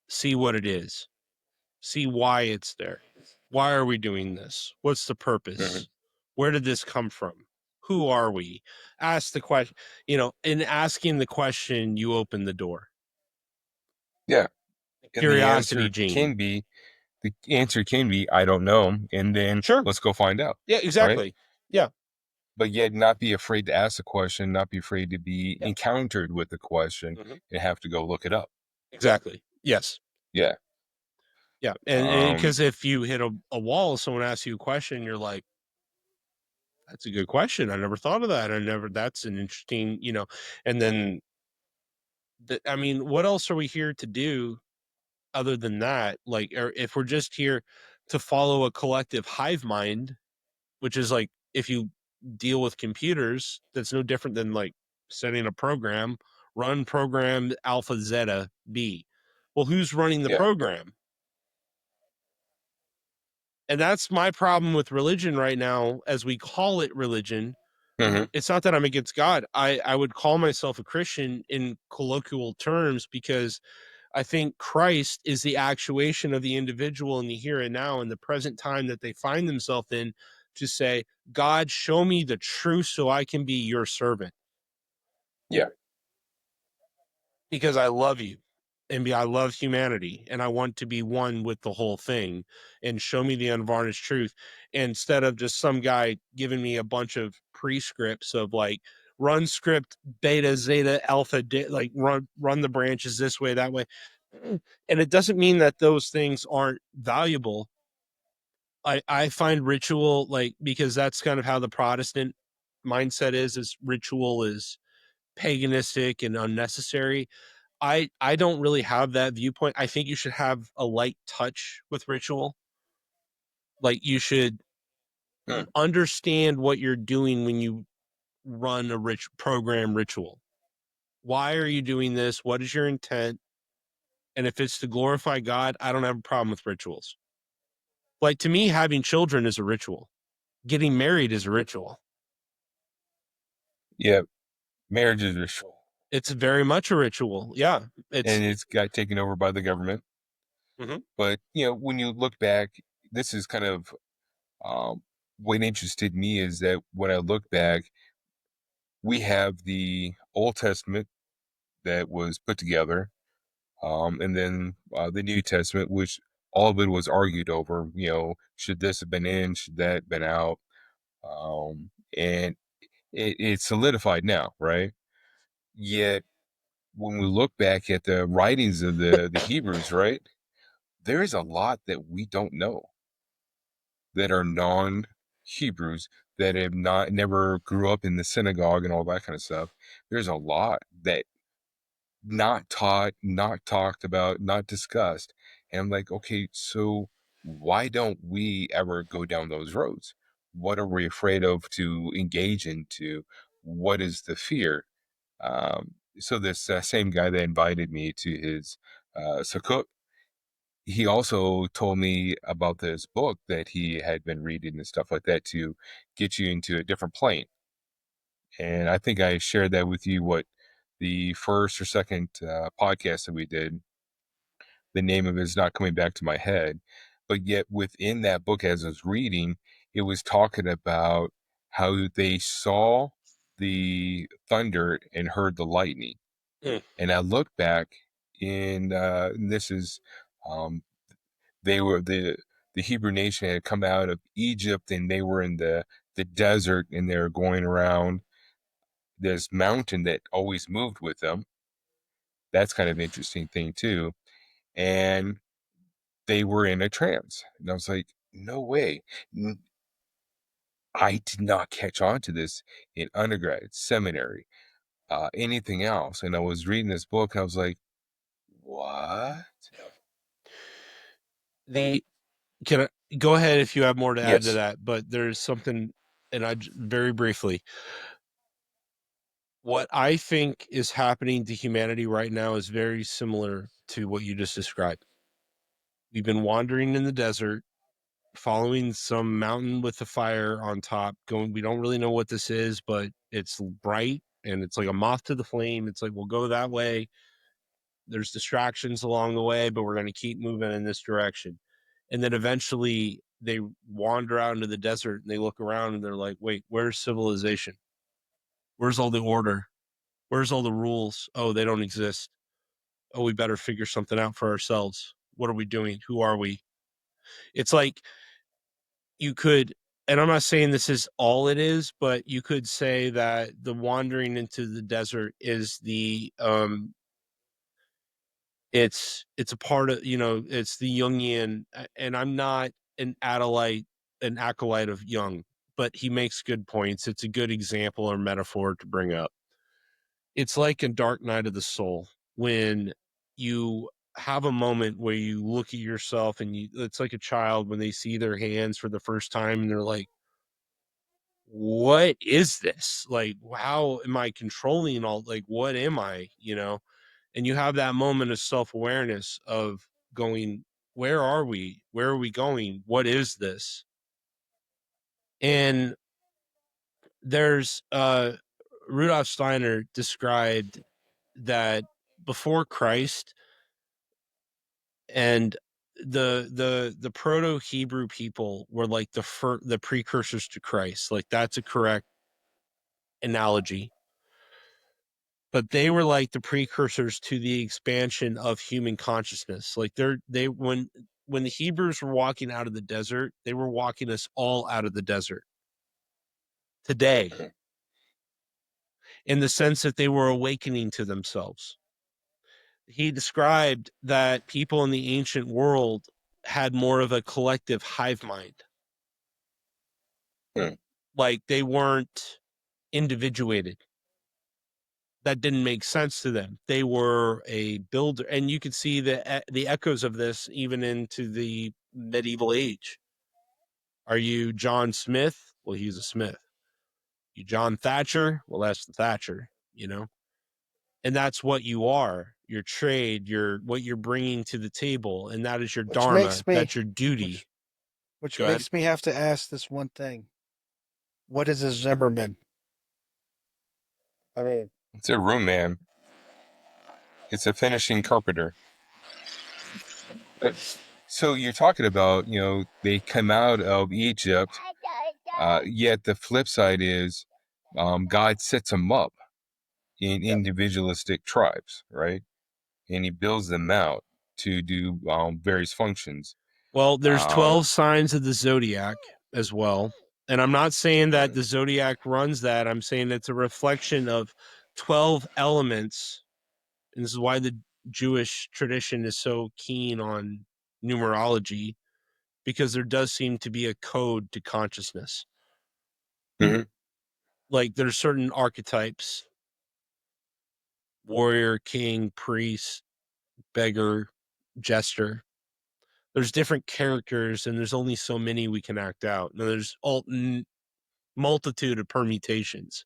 See what it is. See why it's there. Why are we doing this? What's the Hmm. purpose? Where did this come from? Who are we? Ask the question. In asking the question, you open the door. Yeah. And Curiosity gene. the answer can be, I don't know. And then Sure. let's go find out. Yeah, Right. exactly. Yeah. But yet not be afraid to ask a question, not be afraid to be Yeah. encountered with the question Mhm. and have to go look it up. Exactly. Yes. Yeah. Yeah. And Um, because if you hit a wall, someone asks you a question, you're like, that's a good question. I never thought of that. That's an interesting, and then, I mean, what else are we here to do other than that? Like, or if we're just here to follow a collective hive mind, which is like, if you deal with computers, that's no different than like setting a program, run program alpha zeta b. Well, who's running the yeah. program? And that's my problem with religion right now, as we call it religion. Hmm. It's not that I'm against God. I would call myself a Christian in colloquial terms, because I think Christ is the actuation of the individual in the here and now, in the present time that they find themselves in, to say, God, show me the truth so I can be your servant, Yeah. because I love you. and be, I love humanity and I want to be one with the whole thing, and show me the unvarnished truth, instead of just some guy giving me a bunch of prescripts of like, run script beta zeta alpha like run the branches this way that way. And it doesn't mean that those things aren't valuable. I find ritual, like, because that's kind of how the Protestant mindset is ritual is paganistic and unnecessary. I don't really have that viewpoint. I think you should have a light touch with ritual. Like, you should Hmm. understand what you're doing when you run a program ritual. Why are you doing this? What is your intent? And if it's to glorify God, I don't have a problem with rituals. Like, to me, having children is a ritual. Getting married is a ritual. Yeah, marriage is ritual, It's very much a ritual. Yeah. It's and it's got taken over by the government. Mhm. But when you look back, this is kind of um, what interested me is that when I look back, we have the Old Testament that was put together, and then the New Testament, which all of it was argued over. Should this have been in? Should that been out? And it's solidified now, right? Yet when we look back at the writings of the Hebrews, right, there is a lot that we don't know that are non-Hebrews that have never grew up in the synagogue and all that kind of stuff. There's a lot that not taught, not talked about, not discussed. And I'm like, okay, so why don't we ever go down those roads? What are we afraid of to engage into? What is the fear? So this same guy that invited me to his Sukkot, he also told me about this book that he had been reading and stuff like that to get you into a different plane. And I think I shared that with you, what the first or second podcast that we did. The name of it is not coming back to my head. But yet within that book, as I was reading, it was talking about how they saw the thunder and heard the lightning. Mm. And I look back and this is, they were the Hebrew nation had come out of Egypt and they were in the desert and they were going around this mountain that always moved with them. That's kind of an interesting thing too. And they were in a trance. And I was like, no way. I did not catch on to this in undergrad, seminary, anything else. And I was reading this book and I was like, what? The Can I go ahead if you have more to add to Yes. that? But there's something, and very briefly, what I think is happening to humanity right now is very similar to what you just described. We've been wandering in the desert, following some mountain with a fire on top, going, we don't really know what this is, but it's bright and it's like a moth to the flame. It's like, we'll go that way. There's distractions along the way, but we're going to keep moving in this direction. And then eventually they wander out into the desert and they look around and they're like, wait, where's civilization? Where's all the order? Where's all the rules? Oh, they don't exist. Oh, we better figure something out for ourselves. What are we doing? Who are we? It's like, you could, and I'm not saying this is all it is, but you could say that the wandering into the desert is the it's a part of, it's the Jungian, and I'm not an acolyte of Jung, but he makes good points. It's a good example or metaphor to bring up. It's like a dark night of the soul when you have a moment where you look at yourself and it's like a child when they see their hands for the first time and they're like, what is this? Like, how am I controlling all, like, what am I, and you have that moment of self-awareness of going, where are we? Where are we going? What is this? And there's Rudolf Steiner described that before Christ and the proto Hebrew people were like the precursors to Christ. Like, that's a correct analogy. but they were like the precursors to the expansion of human consciousness. Like when the Hebrews were walking out of the desert, they were walking us all out of the desert today, in the sense that they were awakening to themselves. He described that people in the ancient world had more of a collective hive mind. Like they weren't individuated. That didn't make sense to them. They were a builder, and you could see the echoes of this even into the medieval age. Are you John Smith? Well, he's a Smith. You John Thatcher? Well, that's the Thatcher, and that's what you are. Your trade, what you're bringing to the table, and that is your Which dharma. makes me, That's your duty. which Go ahead. makes me have to ask this one thing: what is a Zimmerman? I mean, It's a room man. It's a finishing carpenter. So you're talking about, they come out of Egypt, yet the flip side is God sets them up in individualistic tribes, right? And he builds them out to do various functions. Well, there's Um, 12 signs of the zodiac as well. And I'm not saying that the zodiac runs that. I'm saying it's a reflection of 12 elements. And this is why the Jewish tradition is so keen on numerology, because there does seem to be a code to consciousness. Mhm. Like there's certain archetypes: warrior, king, priest, beggar, jester. There's different characters, and there's only so many we can act out. And there's multitude of permutations,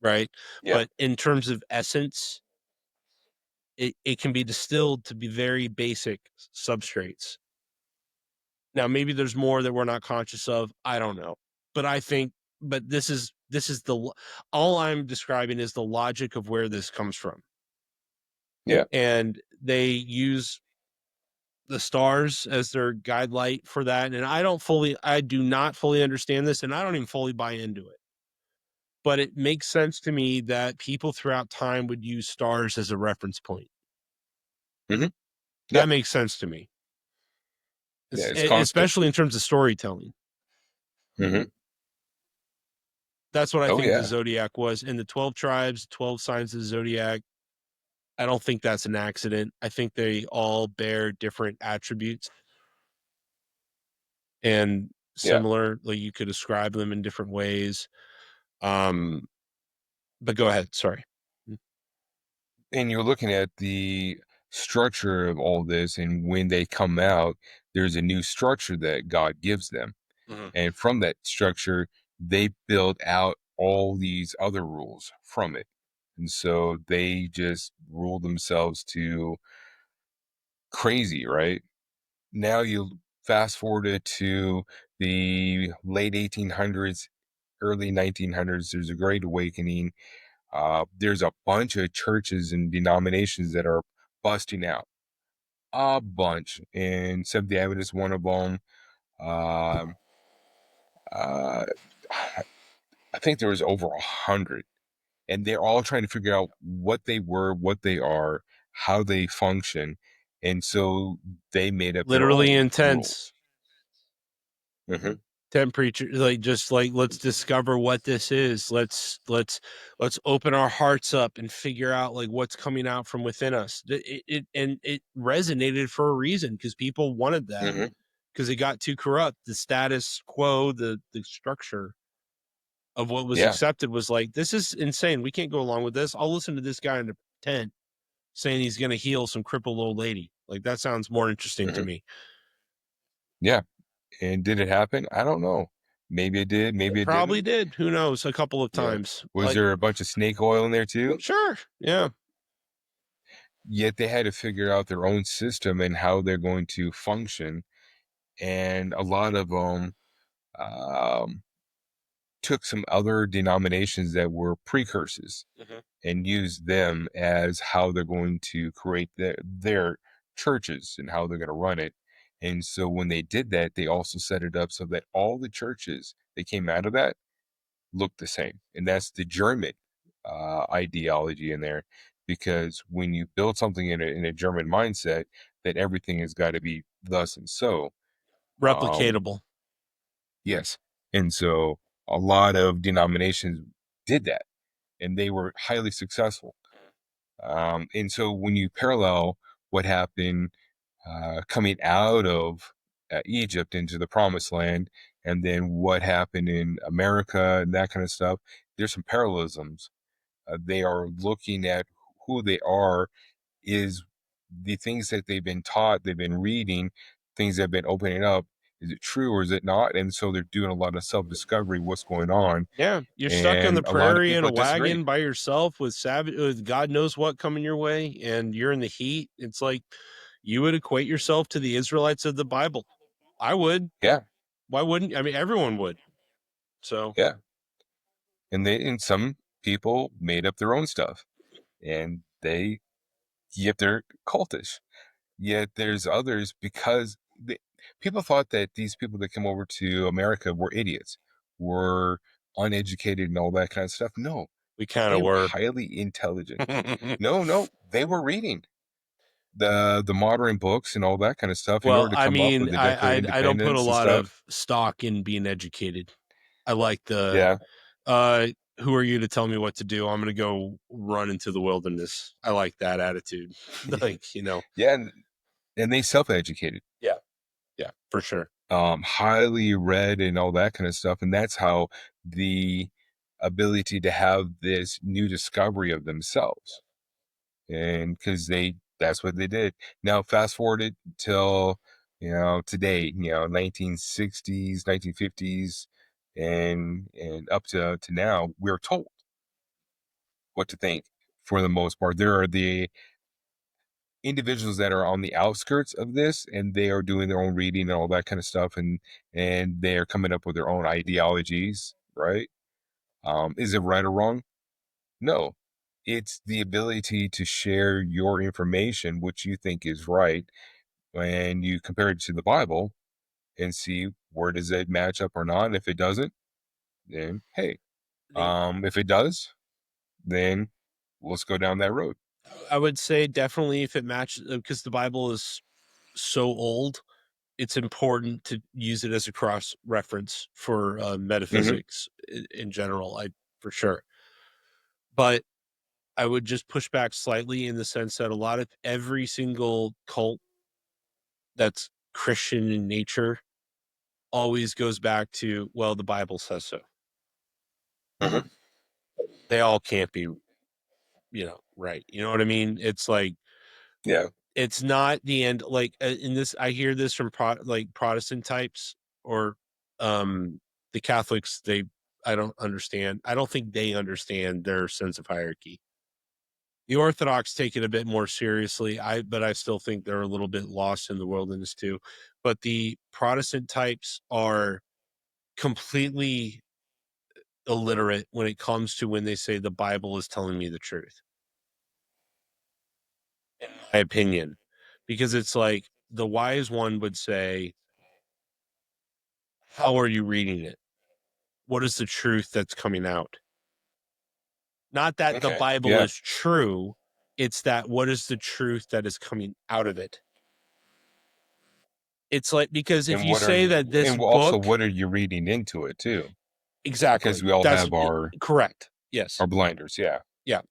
right? Yeah. But in terms of essence, it can be distilled to be very basic substrates. Now, maybe there's more that we're not conscious of. I don't know. But I think, but this is all I'm describing is the logic of where this comes from. Yeah. And they use the stars as their guide light for that. And I do not fully understand this, and I don't even fully buy into it. But it makes sense to me that people throughout time would use stars as a reference point. Mm-hmm. Yeah. That makes sense to me. Yeah, it's constant. Especially in terms of storytelling. Mm-hmm. That's what I think the zodiac was. In the 12 tribes, 12 signs of the zodiac, I don't think that's an accident. I think they all bear different attributes. And similarly, you could describe them in different ways. But go ahead. Sorry. And you're looking at the structure of all this, and when they come out, there's a new structure that God gives them. Mm-hmm. And from that structure, they build out all these other rules from it. And so they just rule themselves to crazy, right? Now you fast forward it to the late 1800s, early 1900s, there's a great awakening. There's a bunch of churches and denominations that are busting out. A bunch. And Seventh-day Adventist is one of them. Um, uh, I think there was over 100. And they're all trying to figure out what they were, what they are, how they function. And so they made up Literally their own intense. rules. Mm-hmm. 10 preachers, let's discover what this is. Let's open our hearts up and figure out like what's coming out from within us. It resonated for a reason, because people wanted that, because it got too corrupt. The status quo, the structure of what was accepted was like, this is insane. We can't go along with this. I'll listen to this guy in a tent saying he's going to heal some crippled old lady. Like, that sounds more interesting to me. Yeah. And did it happen? I don't know. Maybe it did. Maybe it probably didn't. did. Who knows? A couple of times. Was there a bunch of snake oil in there too? Sure. Yeah. Yet they had to figure out their own system and how they're going to function. And a lot of them took some other denominations that were precursors and used them as how they're going to create their churches and how they're going to run it. And so when they did that, they also set it up so that all the churches that came out of that looked the same. And that's the German ideology in there, because when you build something in a German mindset, that everything has got to be thus and so. Um, Replicatable. yes, and so a lot of denominations did that, and they were highly successful. And so when you parallel what happened coming out of Egypt into the Promised Land, and then what happened in America and that kind of stuff, there's some parallelisms. They are looking at who they are, is the things that they've been taught, they've been reading, things that have been opening up. Is it true or is it not? And so they're doing a lot of self-discovery, what's going on. Yeah, you're stuck on the And a lot of prairie in a people disagree. wagon by yourself with God knows what coming your way, and you're in the heat. It's like you would equate yourself to the Israelites of the Bible. I would. Yeah, Why wouldn't? I mean, everyone would. So yeah. And some people made up their own stuff, and yet they're cultish. Yet there's others, because people thought that these people that come over to America were idiots, were uneducated and all that kind of stuff. No, we kind they of were were. highly intelligent. No, they were reading the modern books and all that kind of stuff in Well, order to I come up mean, with the Declaration of I don't put a Independence and lot stuff. of stock in being educated. I like the Yeah, uh who are you to tell me what to do? I'm gonna go run into the wilderness. I like that attitude. Like, yeah, and they self-educated, yeah, yeah, for sure. highly read and all that kind of stuff, and that's how the ability to have this new discovery of themselves, and because that's what they did. Now fast forward it till today, 1960s, 1950s, and up to now, we're told what to think. For the most part, there are the individuals that are on the outskirts of this, and they are doing their own reading and all that kind of stuff, and they're coming up with their own ideologies, right? Is it right or wrong? No, it's the ability to share your information, which you think is right, and you compare it to the Bible and see where does it match up or not. And if it doesn't, then hey, The if it does, then let's go down that road. I would say definitely if it matches because the Bible is so old, it's important to use it as a cross reference for Hmm. metaphysics in general. I for sure, but I would just push back slightly in the sense that a lot of every single cult that's Christian in nature always goes back to, well, the Bible says so. Hmm. They all can't be, right. You know what I mean? It's like Yeah. it's not the end. Like in this, I hear this from like Protestant types or the Catholics. I don't understand. I don't think they understand their sense of hierarchy. The Orthodox take it a bit more seriously. But I still think they're a little bit lost in the wilderness too. But the Protestant types are completely illiterate when it comes to when they say the Bible is telling me the truth, in my opinion, because it's like the wise one would say, how are you reading it? What is the truth that's coming out? Not that the Okay. Bible Yeah. is true, it's that what is the truth that is coming out of it? It's like because if And you what are say you, that this and also book what are you reading into it too? Because exactly, we all that's have our correct. Yes. blinders. Yeah. Yeah.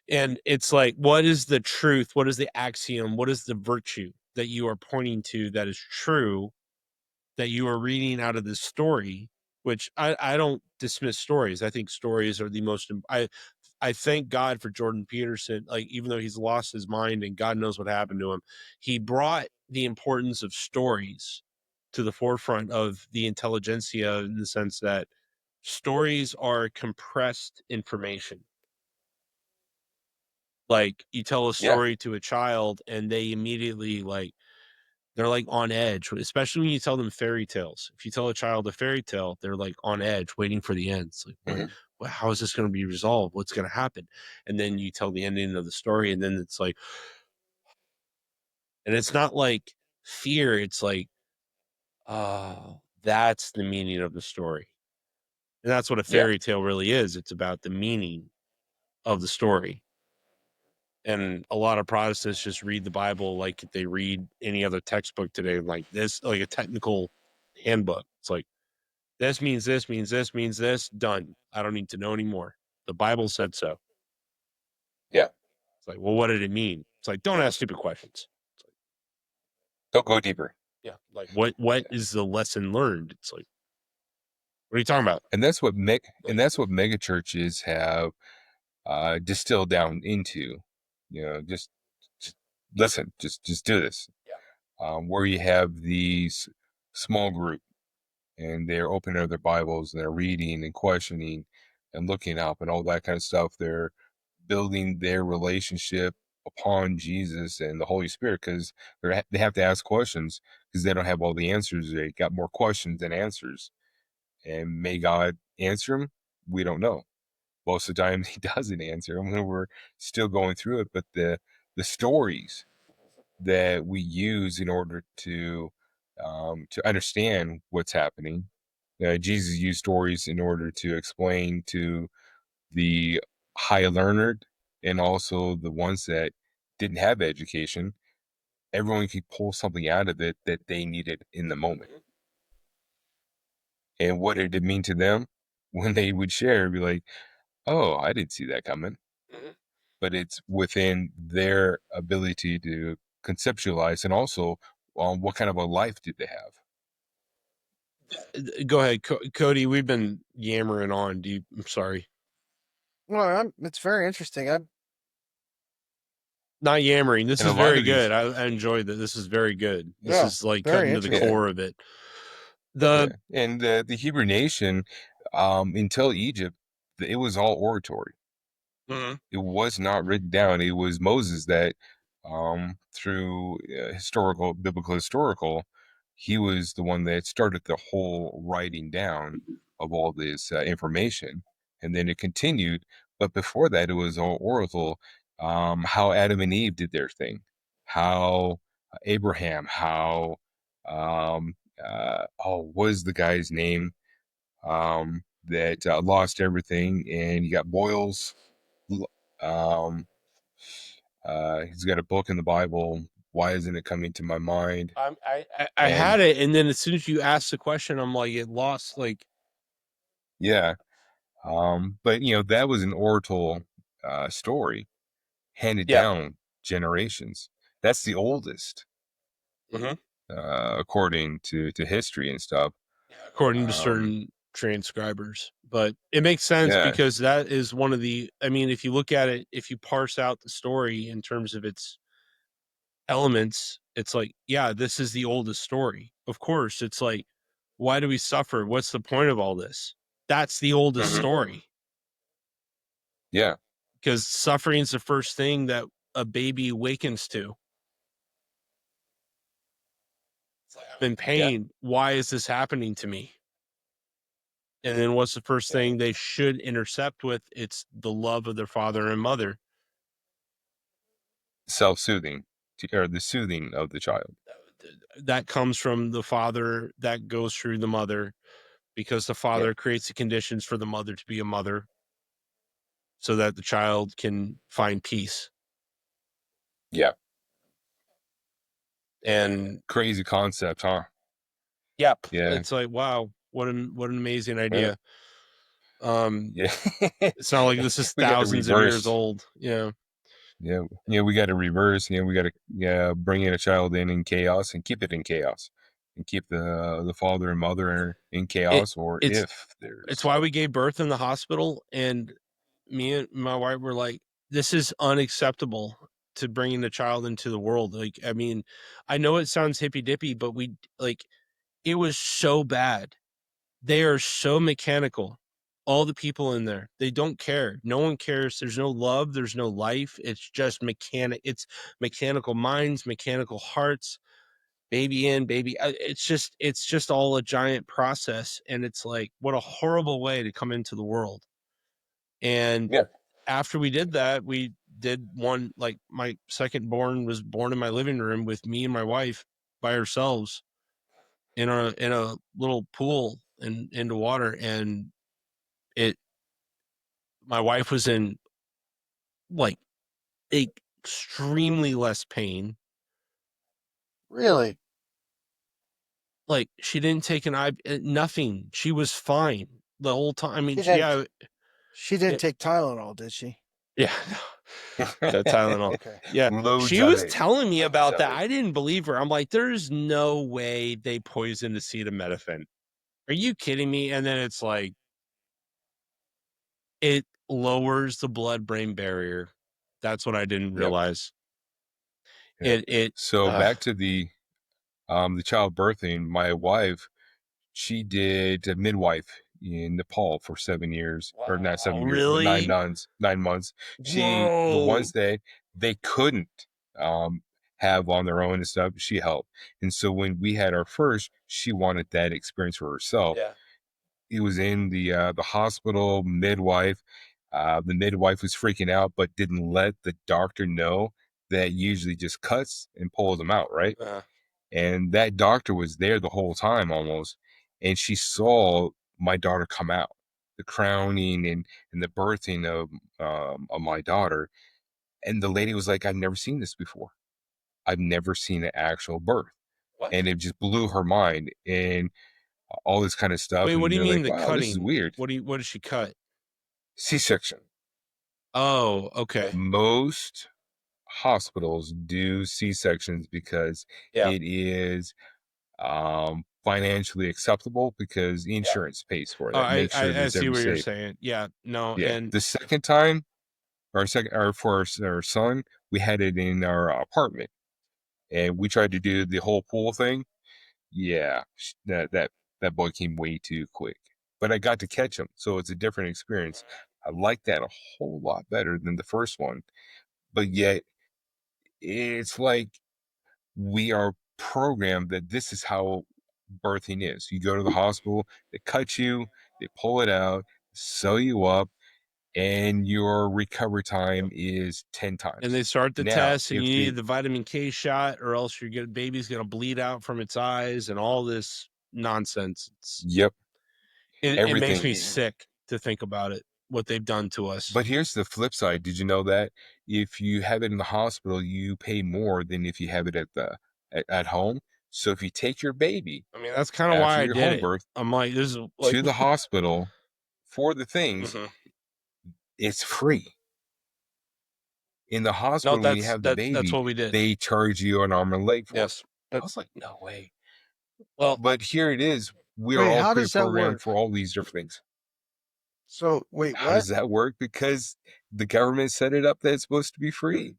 And it's like, what is the truth? What is the axiom? What is the virtue that you are pointing to that is true that you are reading out of this story? Which I don't dismiss stories. I think stories are the most. I thank God for Jordan Peterson. Like even though he's lost his mind and God knows what happened to him, he brought the importance of stories to the forefront of the intelligentsia in the sense that stories are compressed information. Like you tell a Yeah. story to a child and they immediately they're like on edge, especially when you tell them fairy tales. If you tell a child a fairy tale, they're like on edge, waiting for the end. It's like, Hmm. how is this going to be resolved? What's going to happen? And then you tell the ending of the story, and then it's like, and it's not like fear. It's like, oh, that's the meaning of the story, and that's what a Yeah. fairy tale really is. It's about the meaning. of the story. And a lot of Protestants just read the Bible like they read any other textbook today, like this, like a technical handbook. It's like, this means this, means this, means this, done. I don't need to know anymore. The Bible said so. Yeah. It's like, well, what did it mean? It's like, don't ask stupid questions. Don't go deeper. Yeah. Like, what is the lesson learned? It's like, what are you talking about? And that's what mega churches have distilled down into. Just listen, just do this. Where you have these small group and they're opening up their Bibles and they're reading and questioning and looking up and all that kind of stuff. They're building their relationship upon Jesus and the Holy Spirit, because they have to ask questions because they don't have all the answers. They got more questions than answers. And may God answer them? We don't know. Most of the time he doesn't answer them when we're still going through it. But the stories that we use in order to understand what's happening. Jesus used stories in order to explain to the high learned and also the ones that didn't have education. Everyone could pull something out of it that they needed in the moment. And what did it mean to them when they would share? Be like, "Oh, I didn't see that coming." But it's within their ability to conceptualize, and also what kind of a life did they have. Go ahead, Cody. We've been yammering on. I'm sorry. Well, it's very interesting. Not yammering. This And a is lot very of these, good. I enjoyed that. This is very good. This Yeah, is like very cutting to the interesting. core of it. yeah, and the Hebrew nation, until Egypt, it was all oratory. Mhm. It was not written down. It was Moses that, through biblical historical, he was the one that started the whole writing down of all this information, and then it continued. But before that, it was all oral. How Adam and Eve did their thing, how Abraham, how what is the guy's name that lost everything, and you got boils. Um, he's got a book in the Bible. Why isn't it coming to my mind? I And had it, and then as soon as you asked the question, I'm like, it lost. Like, yeah, but that was an oral story handed yeah, down generations. That's the oldest, mm-hmm. according to history and stuff. According to Um, certain transcribers. But it makes sense yeah, because that is one of the. I mean, if you look at it, if you parse out the story in terms of its elements, it's like, yeah, this is the oldest story. Of course, it's like, why do we suffer? What's the point of all this? That's the oldest story, yeah, because suffering is the first thing that a baby awakens to. I'm in yeah. pain. Why is this happening to me? And then what's the first thing they should intercept with? It's the love of their father and mother. Self-soothing, or the soothing of the child. That comes from the father, that goes through the mother, because the Yeah, father creates the conditions for the mother to be a mother so that the child can find peace. yeah. And Crazy concept, huh? yep, Yeah, it's like, wow, what an amazing yeah, idea. Um, yeah. it's not like this is We got to thousands of years reverse. old. Yeah. Yeah, we got to reverse. We got to bring in a child in chaos and keep it in chaos, and keep the father and mother in It chaos. Or it's if it's there's, why we gave birth in the hospital, and me and my wife were like, this is unacceptable to bringing the child into the world. Like, I mean, I know it sounds hippy dippy, but we like, it was so bad. They are so mechanical. All the people in there, they don't care. No one cares. There's no love. There's no life. It's just it's mechanical minds, mechanical hearts, baby in, baby. It's just all a giant process. And it's like, what a horrible way to come into the world. And yeah, after we did that, we did one, like my second born was born in my living room with me and my wife by ourselves in a little pool and into water. And it, my wife was in like extremely less pain. Really? Like, she didn't take nothing. She was fine the whole time. I mean, She didn't. yeah, She didn't take Tylenol, did she? yeah, that Tylenol. Okay. Yeah, Loads she of was it. telling me Loads about of that. it. I didn't believe her. I'm like, there's no way they poisoned acetaminophen. Are you kidding me? And then it's like, it lowers the blood-brain barrier. That's what I didn't Yep. realize. Yep. It So back to the child birthing, my wife, she did a midwife in Nepal for 7 years, or not wow, 7 years, but really? 9 months. The Whoa. ones that they couldn't have on their own and stuff, she helped. And so when we had our first, she wanted that experience for herself. Yeah. It was in the hospital midwife. The midwife was freaking out, but didn't let the doctor know that usually just cuts and pulls them out, right? And that doctor was there the whole time almost, and she saw my daughter come out, the crowning and the birthing of my daughter. And the lady was like, "I've never seen this before. I've never seen an actual birth." What? And it just blew her mind and all this kind of stuff. Wait, what And do you they're mean like, the "Wow, this is cutting? weird." What does she cut? C-section. Oh, okay. Most hospitals do C-sections because Yeah. it is financially acceptable because insurance pays for Oh, that. Make sure I there's see every what you're safe. saying. Yeah, no, Yeah. and The second time, or for our son, we had it in our apartment, and we tried to do the whole pool thing. Yeah, that boy came way too quick. But I got to catch him, so it's a different experience. I like that a whole lot better than the first one. But yet, it's like we are programmed that this is how birthing is. You go to the hospital, they cut you, they pull it out, sew you up, and your recovery time is 10 and they times. start the Now, test, and you if need the the vitamin K shot, or else baby's gonna bleed out from its eyes, and all this nonsense. Yep, It makes everything. me sick to think about it. What they've done to us. But here's the flip side. Did you know that if you have it in the hospital, you pay more than if you have it at home? So if you take your baby I mean, that's kind of why after I your did home it. birth I'm like, this is like, to the hospital for the things, mhm. it's free. In the No, hospital, when you have the that's baby, what we did. they charge you an arm and a leg for it. Yes. I was like, no way. Well, But here it is. We are Wait, all how does that pre-programmed work? for all these different things. So, wait, How what? does that work? Because the government set it up that it's supposed to be free.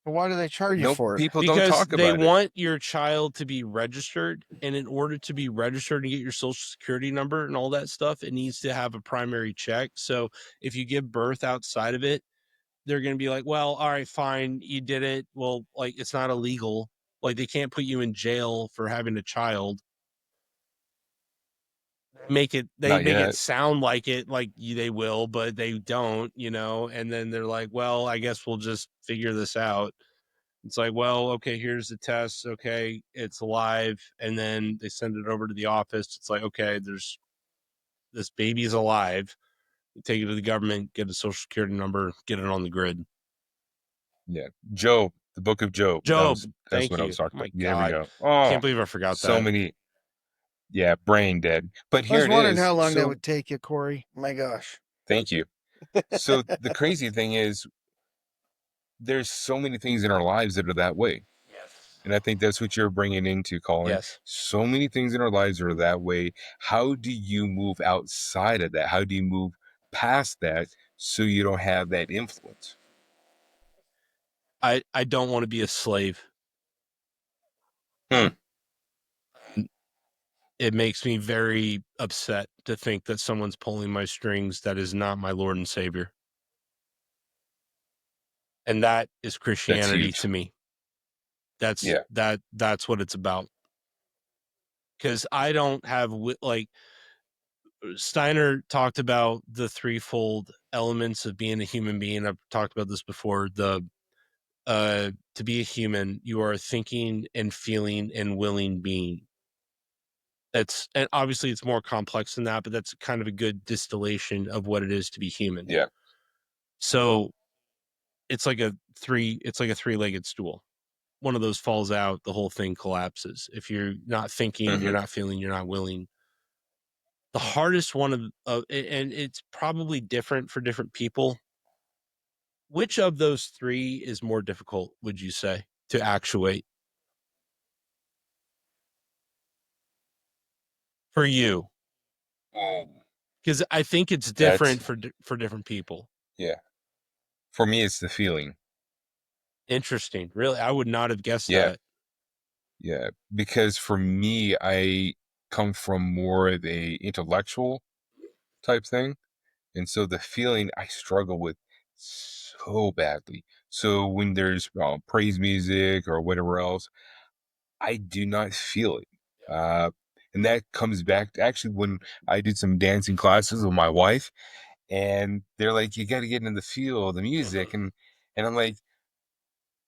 But why do they charge you No, for it? people don't because talk they about it. want your child to be registered, and in order to be registered and get your social security number and all that stuff, it needs to have a primary check. So if you give birth outside of it, they're going to be like, well, all right, fine, you did it. Well, like, it's not illegal. Like, they can't put you in jail for having a child. They Not make it yet. sound like it, like they will, but they don't, and then they're like, well, I guess we'll just figure this out. It's like, well, okay, here's the test. Okay, it's live. And then they send it over to the office. It's like, okay, there's this baby's alive. You take it to the government, get a social security number, get it on the grid. Yeah. Job, the book of Job. Job, That's thank what I you. was talking My about. There we God. go. Oh, Can't believe I forgot so that. many. Yeah, brain dead. But I here was it wondering is. how long that So would take you, Corey. My gosh. thank you. So the crazy thing is there's so many things in our lives that are that way. Yes. And I think that's what you're bringing into, Colin. Yes. So many things in our lives are that way. How do you move outside of that? How do you move past that so you don't have that influence? I don't want to be a slave. Hmm. It makes me very upset to think that someone's pulling my strings that is not my Lord and Savior. And that is That's Christianity huge. to me. Yeah. That's what it's about. Because I don't have, like, Steiner talked about the threefold elements of being a human being. I've talked about this before. To be a human, you are a thinking and feeling and willing being. And obviously it's more complex than that, but that's kind of a good distillation of what it is to be human. Yeah. So it's like a three-legged stool. One of those falls out, the whole thing collapses. If you're not thinking, you're not feeling, you're not willing. The hardest one and it's probably different for different people. Which of those three is more difficult, would you say, to actuate for you? Because I think it's different for different people. Yeah. For me, it's the feeling. Interesting. Really, I would not have guessed Yeah. that. Yeah. Because for me, I come from more of a intellectual type thing. And so the feeling I struggle with so badly. So when there's praise music or whatever else, I do not feel it. And that comes back to actually when I did some dancing classes with my wife, and they're like, you got to get into the feel of the music. And I'm like,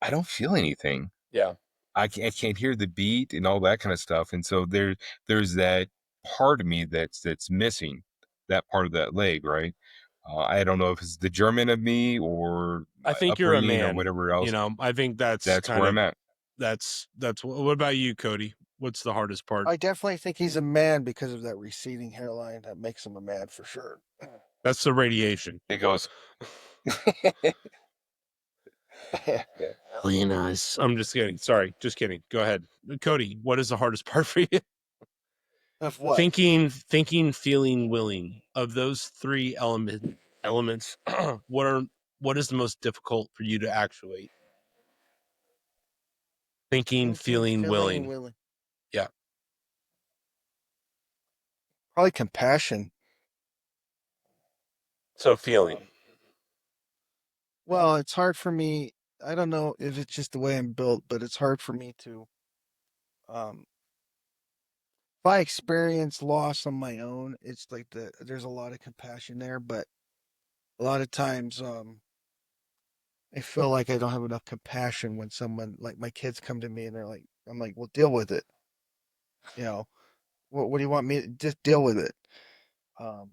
I don't feel anything. Yeah. I can't hear the beat and all that kind of stuff. And so there's that part of me that's missing, that part of that leg, right? I don't know if it's the German of me or I my think you're a upbringing or man. whatever else. I think that's That's kind where I'm of at. that's what about you, Cody? What's the hardest part? I definitely think he's a man because of that receding hairline. That makes him a man for sure. That's the radiation. It goes. Yeah. Really nice. I'm just kidding. Sorry, just kidding. Go ahead, Cody. What is the hardest part for you? Of what? Thinking, feeling, willing. Of those three elements, what is the most difficult for you to actuate? Thinking, feeling, willing. Yeah. Probably compassion. So feeling. Well, it's hard for me. I don't know if it's just the way I'm built, but it's hard for me to, um, if I experience loss on my own, it's like there's a lot of compassion there, but a lot of times, I feel like I don't have enough compassion when someone like my kids come to me and they're like, I'm like, well, deal with it. You know, what do you want me to just deal with it? Um,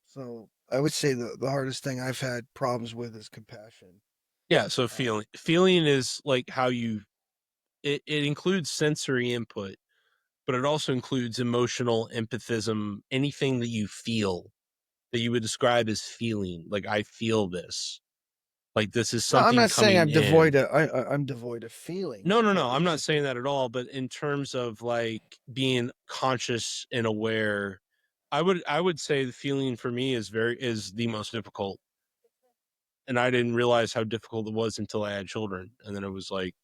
so I would say the hardest thing I've had problems with is compassion. Yeah. So feeling is like how you. It includes sensory input, but it also includes emotional empathism. Anything that you feel that you would describe as feeling, like I feel this. Like this is No, I'm something not saying coming I'm in. I'm devoid of No, feelings, no, but no. I'm it's not just saying that at all. But in terms of like being conscious and aware, I would say the feeling for me is the most difficult. And I didn't realize how difficult it was until I had children. And then it was like,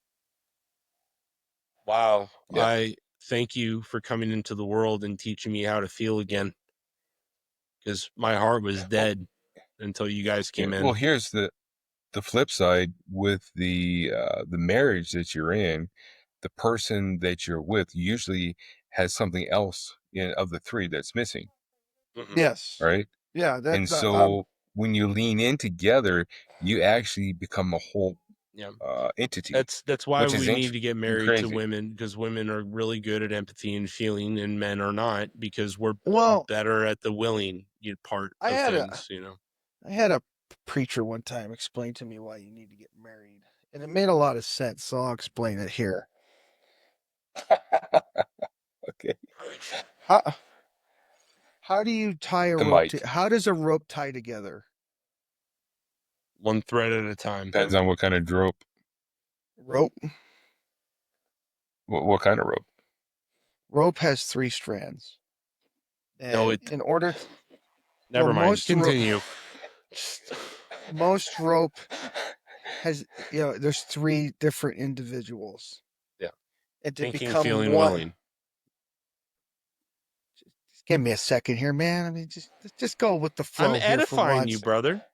wow, Yeah. I thank you for coming into the world and teaching me how to feel again. Because my heart was Well, dead until you guys yeah. came Well, in. here's the flip side with the marriage that you're in. The person that you're with usually has something else of the three that's missing, Mhm. yes, right? yeah. And That so when you lean in together, you actually become a whole Yeah. entity, That's why which is we need to get married to crazy. women, because women are really good at empathy and feeling and men are not, because we're well, better at the willing part I of had things, you know. I had a preacher one time explain to me why you need to get married, and it made a lot of sense. So I'll explain it here. Okay. How how do you tie a The rope to? mic How does a rope tie together? One thread at a time. depends on what kind of rope. Rope What kind of rope? rope has three strands, No, and it in order, well, never mind. Continue. most rope has there's three different individuals, Yeah. and to Thinking, become feeling, one. willing. Just give me a second here, man. I mean, just go with the I'm flow here for edifying you, once. brother.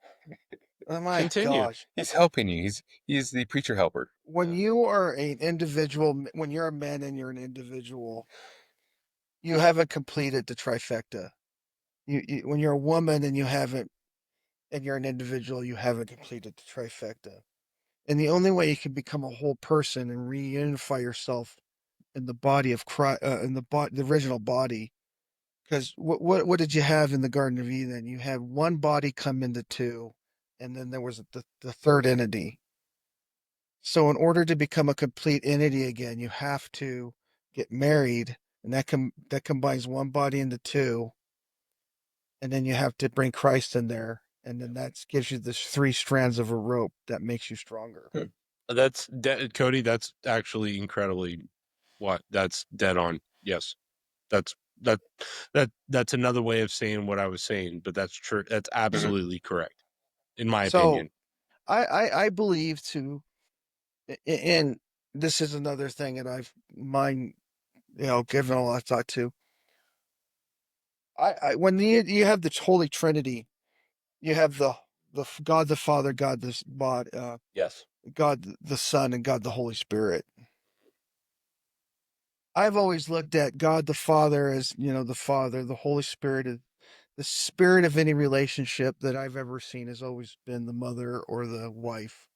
Oh my Continue. gosh. He's helping you. He's the preacher helper. When you are an individual, when you're a man and you're an individual, you haven't completed the trifecta. When you're a woman and you haven't, and you're an individual, you haven't completed the trifecta. And the only way you can become a whole person and reunify yourself in the body of Christ, in the original body. Because what did you have in the Garden of Eden? You had one body come into two, and then there was the third entity. So in order to become a complete entity again, you have to get married, and that combines one body into two, and then you have to bring Christ in there, and then that gives you this three strands of a rope that makes you stronger. Cody. That's actually incredibly that's dead on. Yes, that's that that's another way of saying what I was saying, but that's true. That's absolutely correct, in my So opinion. I believe too, and this is another thing that I've given a lot of thought to. When you have the Holy Trinity, you have the God the Father, God the Yes. God the Son, and God the Holy Spirit. I've always looked at God the Father as, the Father, the Holy Spirit. The spirit of any relationship that I've ever seen has always been the mother or the wife.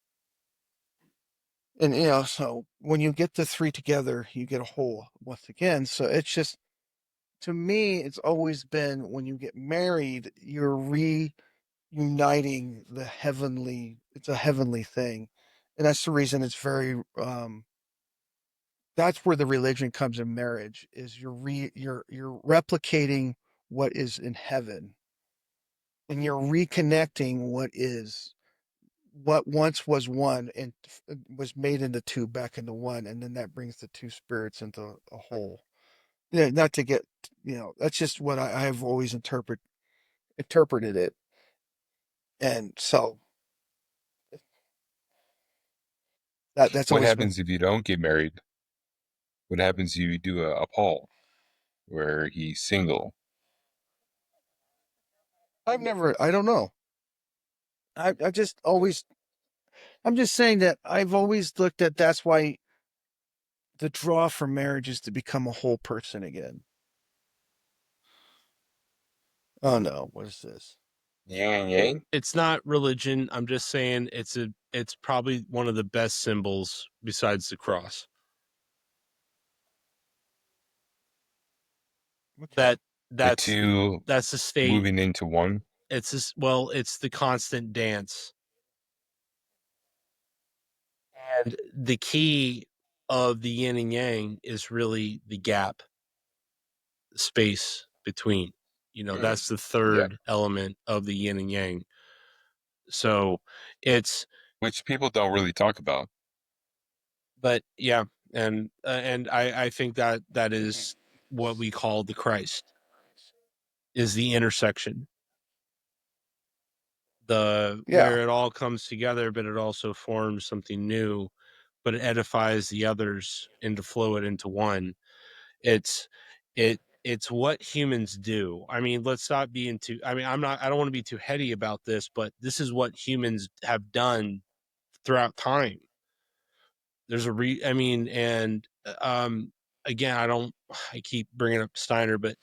And, so when you get the three together, you get a whole once again. So it's just, to me, it's always been when you get married, you're reuniting it's a heavenly thing. And that's the reason it's very, that's where the religion comes in marriage is you're replicating what is in heaven, and you're reconnecting what once was one and was made into two back into one, and then that brings the two spirits into a whole. Yeah, not to get, that's just what I have always interpreted it. And so that's What always been. happens if you don't get married? What happens if you do a Paul where he's single? I don't know. I just always, I'm just saying that I've always looked at that's why the draw for marriage is to become a whole person again. Oh no, what is this? Yin and yang? It's not religion. I'm just saying it's probably one of the best symbols besides the cross. Okay. That The that's two that's the state. moving into one? It's just, well, it's the constant dance. And the key of the yin and yang is really the gap, space between. That's the Yeah. third element of the yin and yang. So it's, Which people don't really talk about. but yeah, and I think that is what we call the Christ, is the intersection, the Yeah. where it all comes together, but it also forms something new, but it edifies the others and to flow it into one. It's it's what humans do. I mean, let's not be into, I mean, I don't want to be too heady about this, but this is what humans have done throughout time. There's I mean, and again, I keep bringing up Steiner, but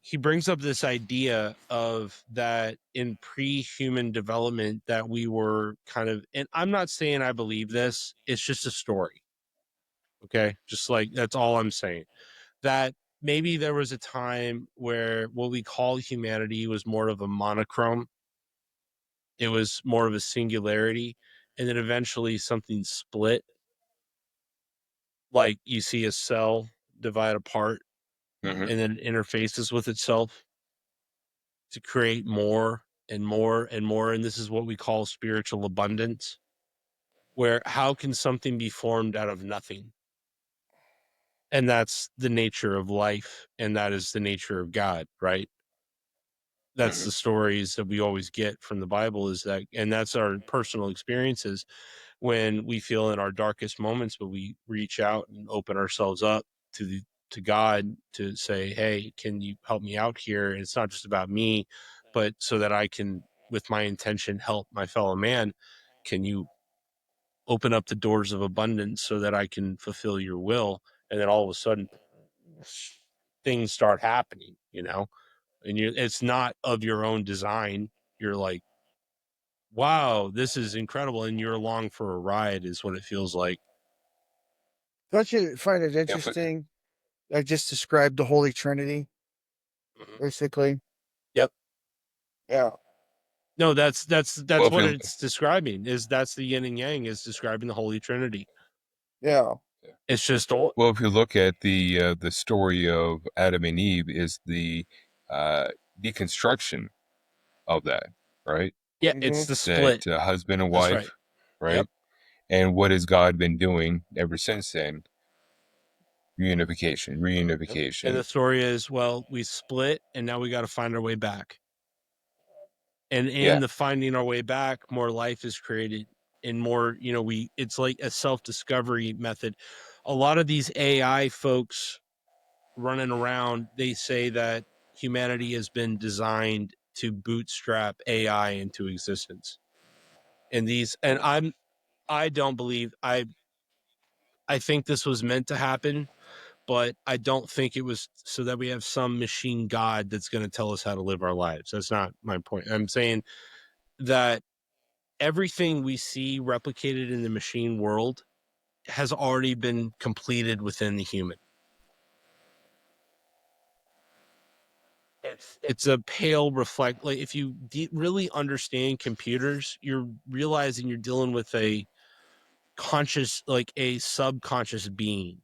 he brings up this idea of that in pre-human development that we were kind of, and I'm not saying I believe this, it's just a story. Okay, just like, that's all I'm saying, that maybe there was a time where what we call humanity was more of a monochrome. It was more of a singularity. And then eventually something split, like you see a cell divide apart Mm-hmm. and then interfaces with itself to create more and more and more. And this is what we call spiritual abundance, where how can something be formed out of nothing? And that's the nature of life. And that is the nature of God, right? That's Mm-hmm. the stories that we always get from the Bible, is that, and that's our personal experiences when we feel in our darkest moments, but we reach out and open ourselves up to God to say, hey, can you help me out here? And it's not just about me, but so that I can, with my intention, help my fellow man. Can you open up the doors of abundance so that I can fulfill your will? And then all of a sudden things start happening, and it's not of your own design. You're like, wow, this is incredible, and you're along for a ride, is what it feels like. Don't you find it Yeah, interesting? I just described the Holy Trinity, Mhm. basically. Yep. Yeah. No, that's Well, if what you it's describing. That's the yin and yang is describing the Holy Trinity. Yeah. It's just all. well, if you look at the story of Adam and Eve, is the uh, deconstruction of that, right? Yeah, Mm-hmm. it's the That split. husband and That's right. wife, right? Yep. And what has God been doing ever since then? Yep. And Reunification. the story is, well, we split, and now we got to find our way back. And in Yeah. the finding our way back, more life is created, and more, it's like a self-discovery method. A lot of these AI folks running around, they say that humanity has been designed to bootstrap AI into existence. And I don't believe I think this was meant to happen, but I don't think it was so that we have some machine god that's going to tell us how to live our lives. That's not my point. I'm saying that everything we see replicated in the machine world has already been completed within the human. It's a pale reflect. Like if you really understand computers, you're realizing you're dealing with a conscious, like a subconscious being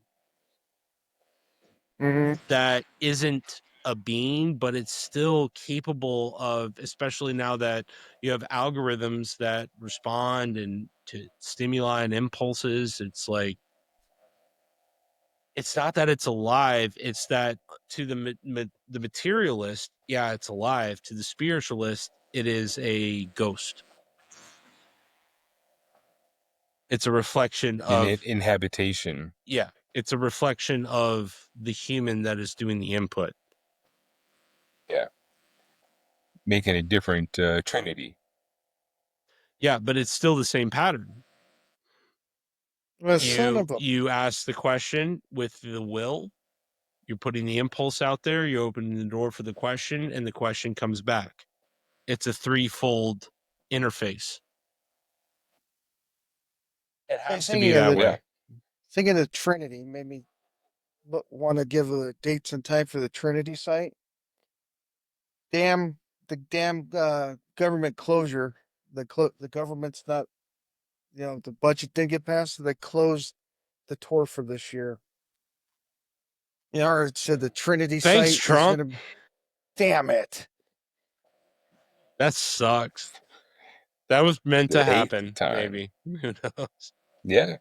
Mm-hmm. that isn't a being, but it's still capable of, especially now that you have algorithms that respond and to stimuli and impulses. It's like, it's not that it's alive, it's that to the materialist, yeah, it's alive. To the spiritualist, it is a ghost. It's a reflection In of, inhabitation. yeah, it's a reflection of the human that is doing the input. Yeah. Making a different trinity. Yeah, but it's still the same pattern. The son you of a. you ask the question with the will, you're putting the impulse out there, you're opening the door for the question, and the question comes back. It's a threefold interface. It Hey, has to be that Yeah. way. thinking of Trinity made me want to give dates and time for the Trinity site. The damn government closure. The government's not. The budget didn't get passed, so they closed the tour for this year. Or it said the Trinity Thanks, site is Trump. gonna. Damn it! That sucks. That was meant to The eighth happen, time. maybe. Who knows? Yeah.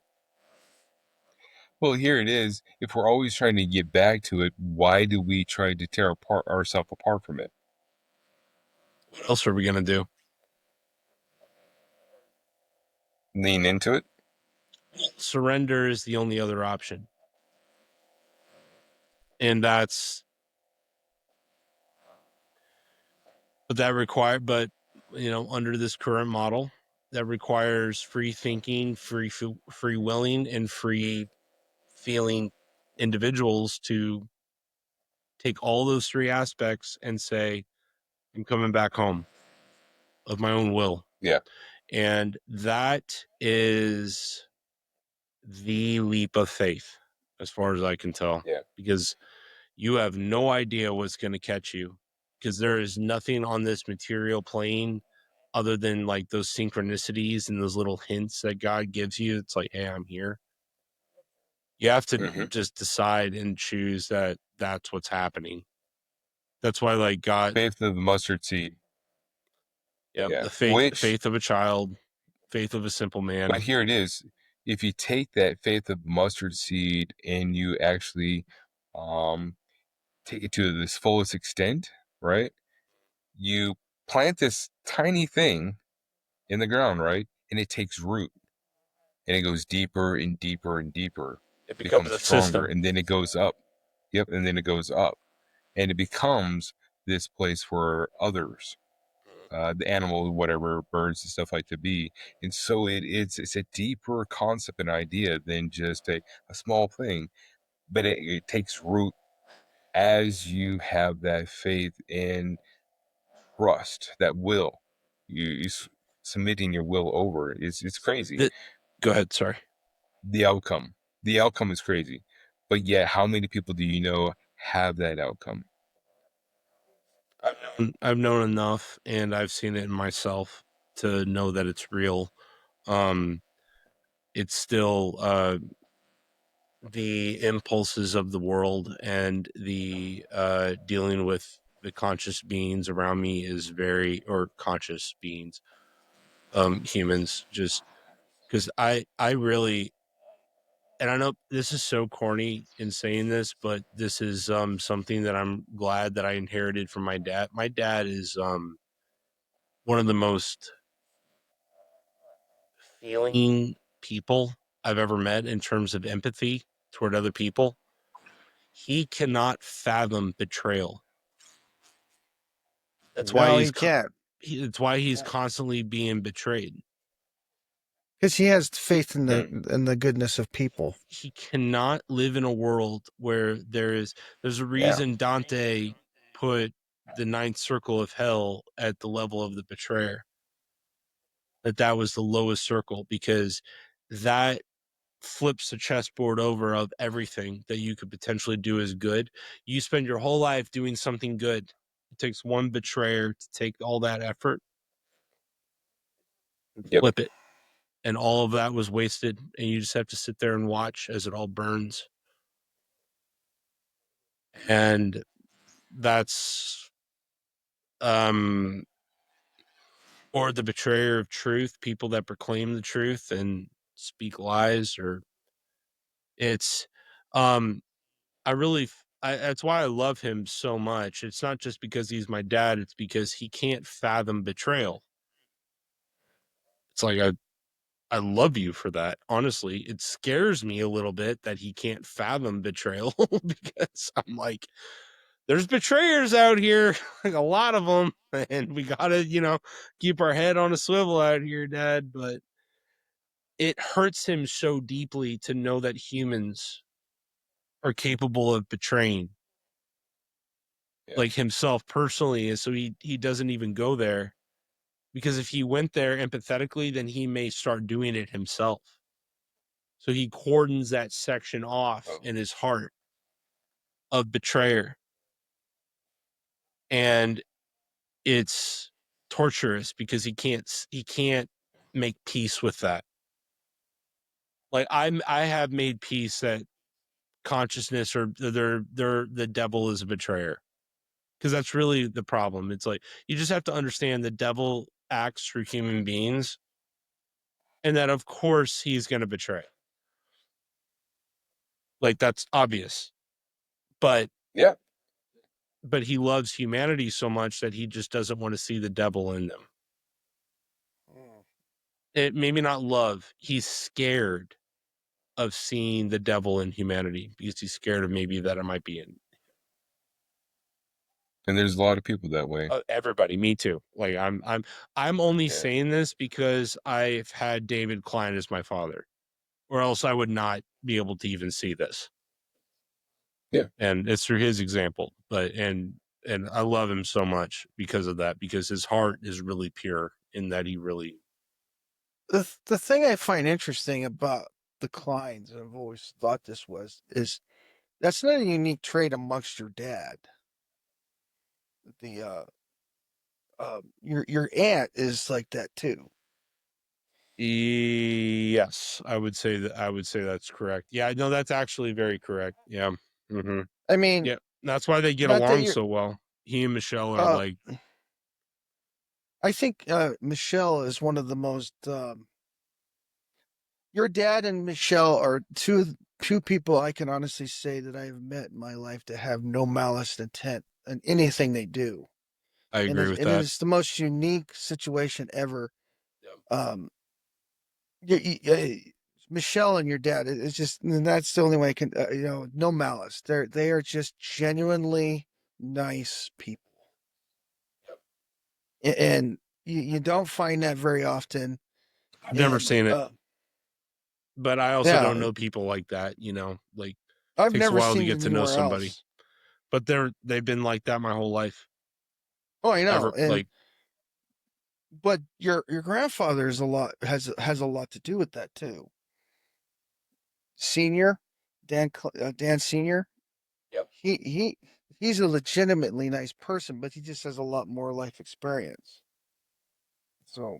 Well, here it is. If we're always trying to get back to it, why do we try to tear ourselves apart from it? What else are we gonna do? Lean into it? Surrender is the only other option. And that's but that require but under this current model, that requires free thinking, free willing, and free feeling individuals to take all those three aspects and say, I'm coming back home of my own will. Yeah. And that is the leap of faith, as far as I can tell, Yeah. because you have no idea what's going to catch you, because there is nothing on this material plane other than like those synchronicities and those little hints that God gives you. It's like, hey, I'm here. You have to Hmm. just decide and choose that that's what's happening. That's why, like, God, Faith of the mustard seed. yeah, Yeah. the faith of a child, faith of a simple But man. here it is. If you take that faith of mustard seed and you actually um, take it to this fullest extent, right? You plant this tiny thing in the ground, right? And it takes root and it goes deeper and deeper and deeper, It becomes becomes a stronger, system. and then it goes up. Yep. And then it goes up and it becomes this place for others, the animals, whatever, birds and stuff like to be. And so it's a deeper concept and idea than just a small thing, but it takes root as you have that faith and trust, that will. Submitting your will over. It's crazy. Go ahead. Sorry. The outcome. The outcome is crazy. But yet, how many people do you know have that outcome? I've known I've known enough, and I've seen it in myself to know that it's real. It's still the impulses of the world, and the dealing with the conscious beings around me is very, or conscious beings, humans, just because I really, and I know this is so corny in saying this, but this is something that I'm glad that I inherited from my dad. My dad is one of the most feeling people I've ever met in terms of empathy toward other people. He cannot fathom betrayal. That's why No, he can't, that's why he's constantly being betrayed. because he has faith in Mm. the goodness of people. He cannot live in a world where there's a Yeah. reason Dante put the ninth circle of hell at the level of the betrayer. That was the lowest circle, because that flips the chessboard over of everything that you could potentially do as good. You spend your whole life doing something good. It takes one betrayer to take all that effort and Yep. flip it. And all of that was wasted. And you just have to sit there and watch as it all burns. And that's, or the betrayer of truth, people that proclaim the truth and speak lies, or it's, I really, that's why I love him so much. It's not just because he's my dad, it's because he can't fathom betrayal. It's like, I love you for that. Honestly, it scares me a little bit that he can't fathom betrayal because I'm like, there's betrayers out here, like a lot of them, and we gotta, keep our head on a swivel out here, Dad. But it hurts him so deeply to know that humans are capable of betraying, Yeah. like himself personally, and so he doesn't even go there, because if he went there empathetically, then he may start doing it himself. So he cordons that section off Oh, in his heart of betrayer, and it's torturous because he can't make peace with that. Like I have made peace that consciousness, or they're the devil is a betrayer, because that's really the problem. It's like, you just have to understand the devil acts through human beings, and that of course he's going to betray. Like, that's obvious, but yeah. he loves humanity so much that he just doesn't want to see the devil in them. It maybe not love. He's scared of seeing the devil in humanity, because he's scared of maybe that it might be in And there's a lot of people that way. everybody. Me too. Like, I'm only Yeah. saying this because I've had David Klein as my father, or else I would not be able to even see this. Yeah. And it's through his example. But and I love him so much because of that, because his heart is really pure in that he really. The thing I find interesting about the Kleins, and I've always thought this is that's not a unique trait amongst your dad. The your aunt is like that too. Yes, I would say that's correct. Yeah, no, that's actually very correct. Yeah. Mm-hmm. I mean, Yeah, that's why they get not that along you're. so well. He and Michelle are Uh, like, I think Michelle is one of the most. Your dad and Michelle are two people I can honestly say that I have met in my life that have no malice intent in anything they do, I and agree with it that. is the most unique situation ever. Yeah. Um, Michelle and your dad, it's just, and that's the only way I can, no malice. They are just genuinely nice people, and you don't find that very often. I've never And seen it, but I also don't yeah, know people like that. Like, I've takes a never while to seen it get to know anywhere somebody. else. But they've been like that my whole life. Oh, I know, Ever, and like, but your grandfather is a lot has a lot to do with that too. Senior, Dan Senior, yep. he he's a legitimately nice person, but he just has a lot more life experience. So,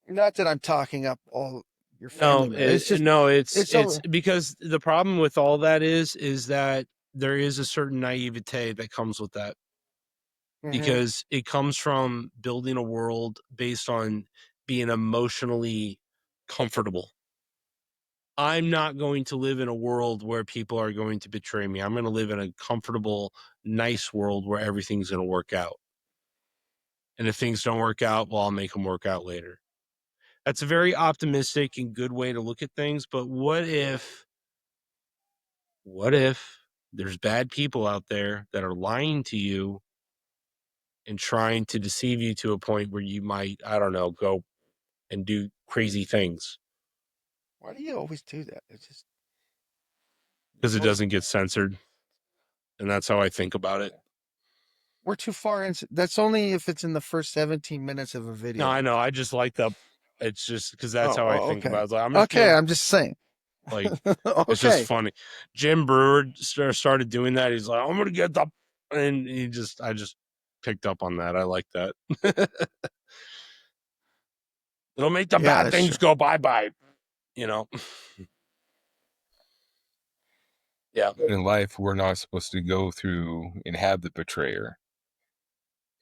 not that I'm talking up all your family No, members. It's just no, it's it's so. because the problem with all that is that there is a certain naivete that comes with that, Mhm. because it comes from building a world based on being emotionally comfortable. I'm not going to live in a world where people are going to betray me. I'm going to live in a comfortable, nice world where everything's going to work out. And if things don't work out, well, I'll make them work out later. That's a very optimistic and good way to look at things. But what if there's bad people out there that are lying to you and trying to deceive you to a point where you might, I don't know, go and do crazy things Why do you always do that? It's just because it oh, doesn't get censored. And that's how I think about it. we're too far into. That's only if it's in the first 17 minutes of a No, I video. know. I just like the, it's just because that's Oh, how I oh, think okay, about it. It's like, I'm just okay. going to, I'm just saying. like, it's just Okay, funny. Jim Brewer started doing that. He's like, I'm going to get the, and I just picked up on that. I like that. It'll make the yeah, bad that's true. things go bye bye, you know? Yeah. In life, we're not supposed to go through and have the betrayer,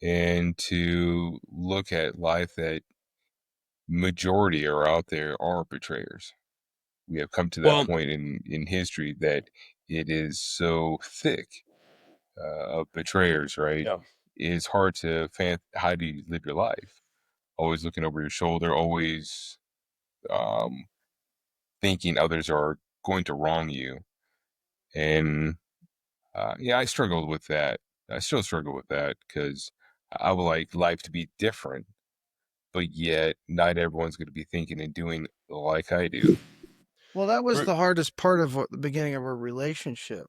and to look at life that majority are out there are betrayers. We have come to that Well, point in history that it is so thick of betrayers, right? yeah. It's hard to how do you live your life? Always looking over your shoulder, always um, thinking others are going to wrong you. And yeah, I struggled with that. I still struggle with that because I would like life to be different, but yet not everyone's going to be thinking and doing like I do. Well, that was Right. the hardest part of the beginning of our relationship.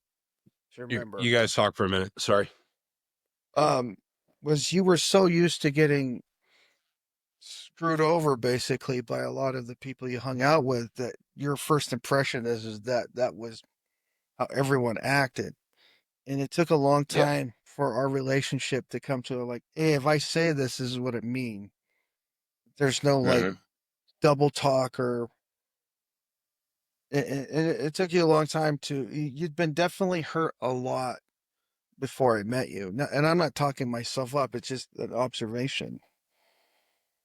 Do you remember? You guys talk for a minute. Sorry. Um, was you were so used to getting screwed over basically by a lot of the people you hung out with that your first impression is that that was how everyone acted. And it took a long Yeah. time for our relationship to come to like, hey, if I say this is what it means. There's no like Hmm. double talk or it took you a long time to you'd been definitely hurt a lot before I met you. And I'm not talking myself up, it's just an observation.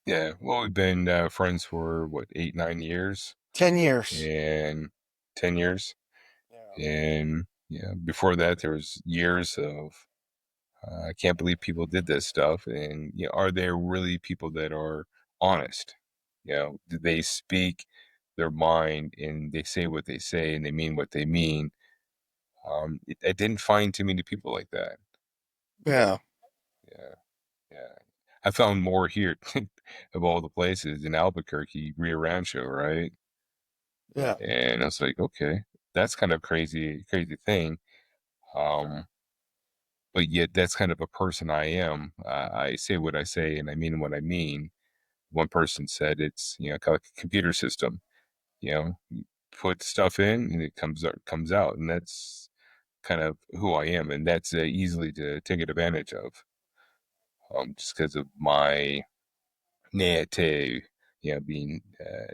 Yeah. Well, we've been friends for what, 8, 9 years 10 years. and 10 years. Yeah. And yeah, before that, there was years of I can't believe people did this stuff. And you know, are there really people that are honest? You know, do they speak their mind and they say what they say and they mean what they mean? I didn't find too many people like that. Yeah. Yeah, yeah. I found more here of all the places in Albuquerque, Rio Rancho, right? Yeah. And I was like, okay, that's kind of crazy thing. Um, but yet that's kind of a person I am. I say what I say and I mean what I mean. One person said it's, you know, kind of like a computer system. You know, you put stuff in and it comes out, and that's kind of who I am, and that's easily to take advantage of, just because of my naivete, you know, being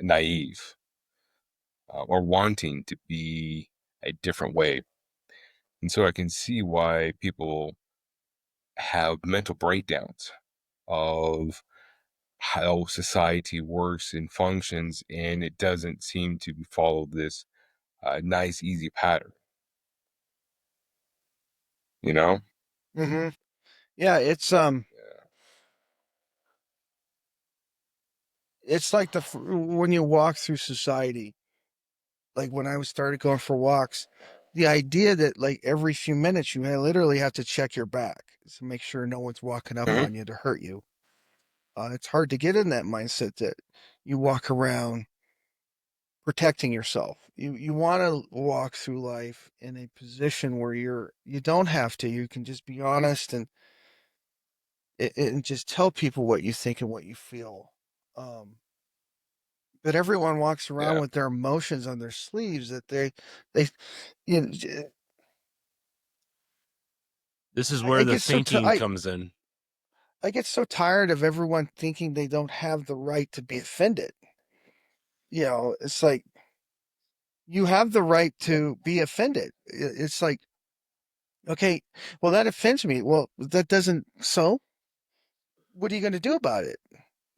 naive or wanting to be a different way. And so I can see why people have mental breakdowns of how society works and functions, and it doesn't seem to follow this nice, easy pattern, you know? Mhm. Yeah, Yeah. it's like when you walk through society, like when I was started going for walks, the idea that like every few minutes you literally have to check your back to make sure no one's walking up Mhm. on you to hurt you. It's hard to get in that mindset that you walk around protecting yourself. You want to walk through life in a position where you don't have to. You can just be honest and just tell people what you think and what you feel. Um, but everyone walks around Yeah. with their emotions on their sleeves that they you know, This is where the get so thinking comes in. I get so tired of everyone thinking they don't have the right to be offended. You know, it's like you have the right to be offended. It's like, okay, well, that offends me. Well, that doesn't, so what are you going to do about it?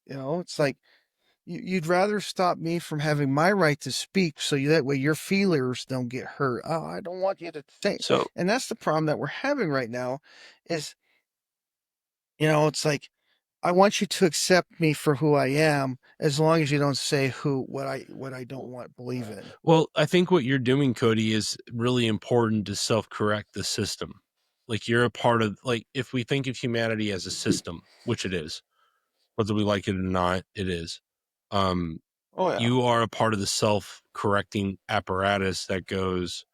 You know, it's like you'd rather stop me from having my right to speak so that way your feelers don't get hurt. Oh, I don't want you to say. So, And that's the problem that we're having right now is, you know, it's like, I want you to accept me for who I am, as long as you don't say what I don't want believe in. well, I think what you're doing, Cody, is really important to self-correct the system. Like you're a part of, like, if we think of humanity as a system, which it is, whether we like it or not, it is. Oh yeah. You are a part of the self-correcting apparatus that goes,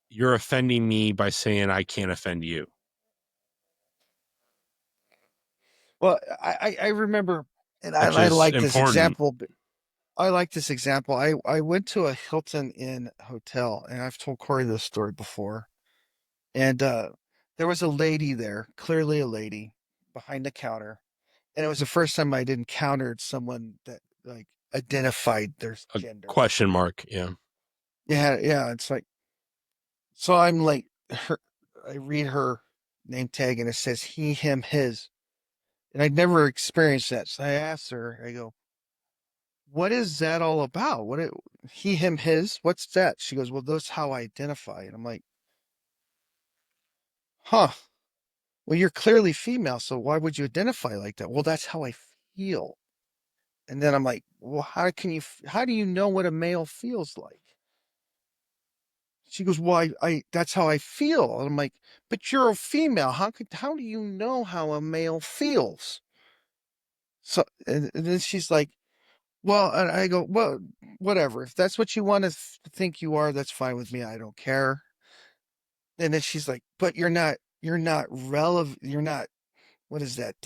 you're offending me by saying I can't offend you. Well, I remember, and Which I is like this important. example. I like this example. I went to a Hilton Inn hotel, and I've told Corey this story before. And there was a lady there, clearly a lady, behind the counter, and it was the first time I'd encountered someone that like identified their A gender. question mark. Yeah. Yeah, yeah. It's like, so I'm like, I read her name tag, and it says he, him, his, and I'd never experienced that. So I asked her, I go, what is that all about? He, him, his? What's that? She goes, well, that's how I identify. And I'm like, huh. Well, you're clearly female, so why would you identify like that? Well, that's how I feel. And then I'm like, well, how do you know what a male feels like? She goes, well, that's how I feel. And I'm like, but you're a female. How do you know how a male feels? So, and then she's like, well, and I go, well, whatever. If that's what you want to think you are, that's fine with me. I don't care. And then she's like, but you're not relevant. You're not, what is that?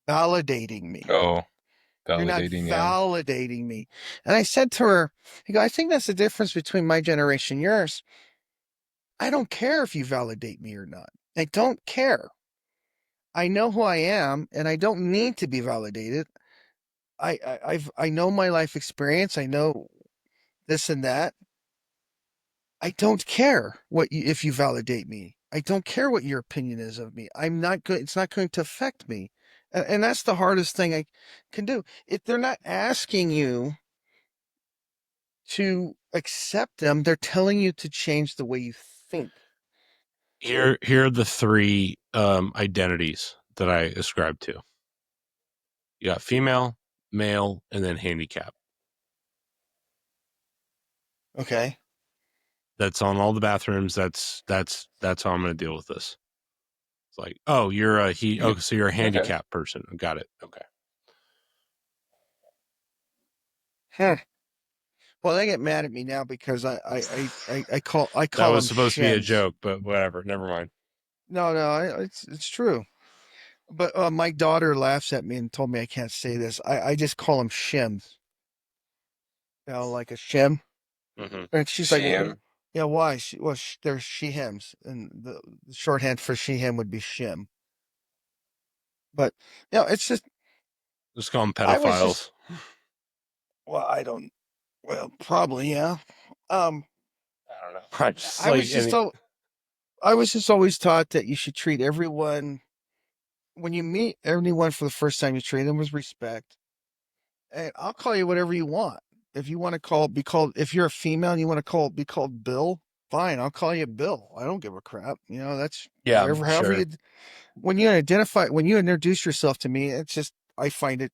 Validating me. Oh, You're not validating. Yeah. validating me. And I said to her, I think that's the difference between my generation and yours. I don't care if you validate me or not. I don't care. I know who I am, and I don't need to be validated. I know my life experience. I know this and that. I don't care if you validate me. I don't care what your opinion is of me. I'm not good. It's not going to affect me, and that's the hardest thing I can do. If they're not asking you to accept them, they're telling you to change the way you think. Here are the three identities that I ascribe to. You got female, male, and then handicap. Okay. That's on all the bathrooms. That's how I'm going to deal with this. It's like, oh, you're a You, so you're a okay. handicap person. Got it. Okay. Huh. Well, they get mad at me now because I That call was them supposed to be a shims. joke, but whatever. Never mind. No, it's true. But my daughter laughs at me and told me I can't say this. I just call them shims. You know, like a shim. Mm-hmm. And she's like, well, Shim. yeah, why? There's she hims, and the shorthand for she him would be shim. But you know, it's just Just call them I was just pedophiles. well, I don't. Well, probably yeah. Um, I don't know. Just I like was just any. so I was just always taught that you should treat everyone when you meet anyone for the first time. You treat them with respect, and I'll call you whatever you want. If you want to be called, if you're a female and you want to be called Bill, fine. I'll call you Bill. I don't give a crap. You know, that's Yeah, however sure. you, when you introduce yourself to me, it's just, I find it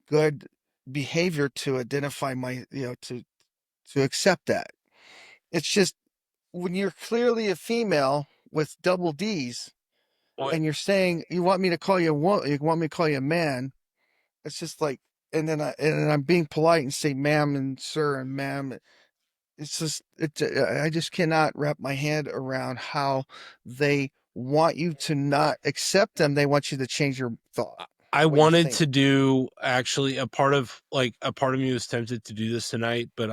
good behavior to identify to accept that. It's just when you're clearly a female with double D's What? and you're saying you want me to call you a woman, you want me to call you a man. It's just like, and I'm being polite and say ma'am and sir and ma'am. It's just, I just cannot wrap my head around how they want you to not accept them. They want you to change your thought, I what you wanted think. to do actually a part of me was tempted to do this tonight, but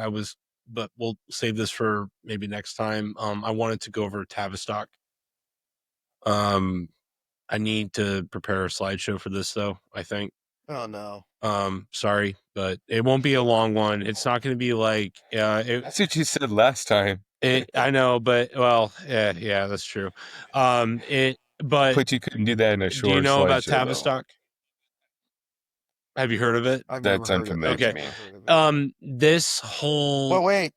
we'll save this for maybe next time. I wanted to go over Tavistock I need to prepare a slideshow for this though, I think. Oh no. Sorry, but it won't be a long one. It's not going to be like That's what you said last time. I know, but well, yeah, that's true. But But you couldn't do that in a do you short know about slideshow, though. Tavistock? Have you heard of it? I've never That's heard of it. unfamiliar to Okay. me. Never heard of it. This whole Well, wait.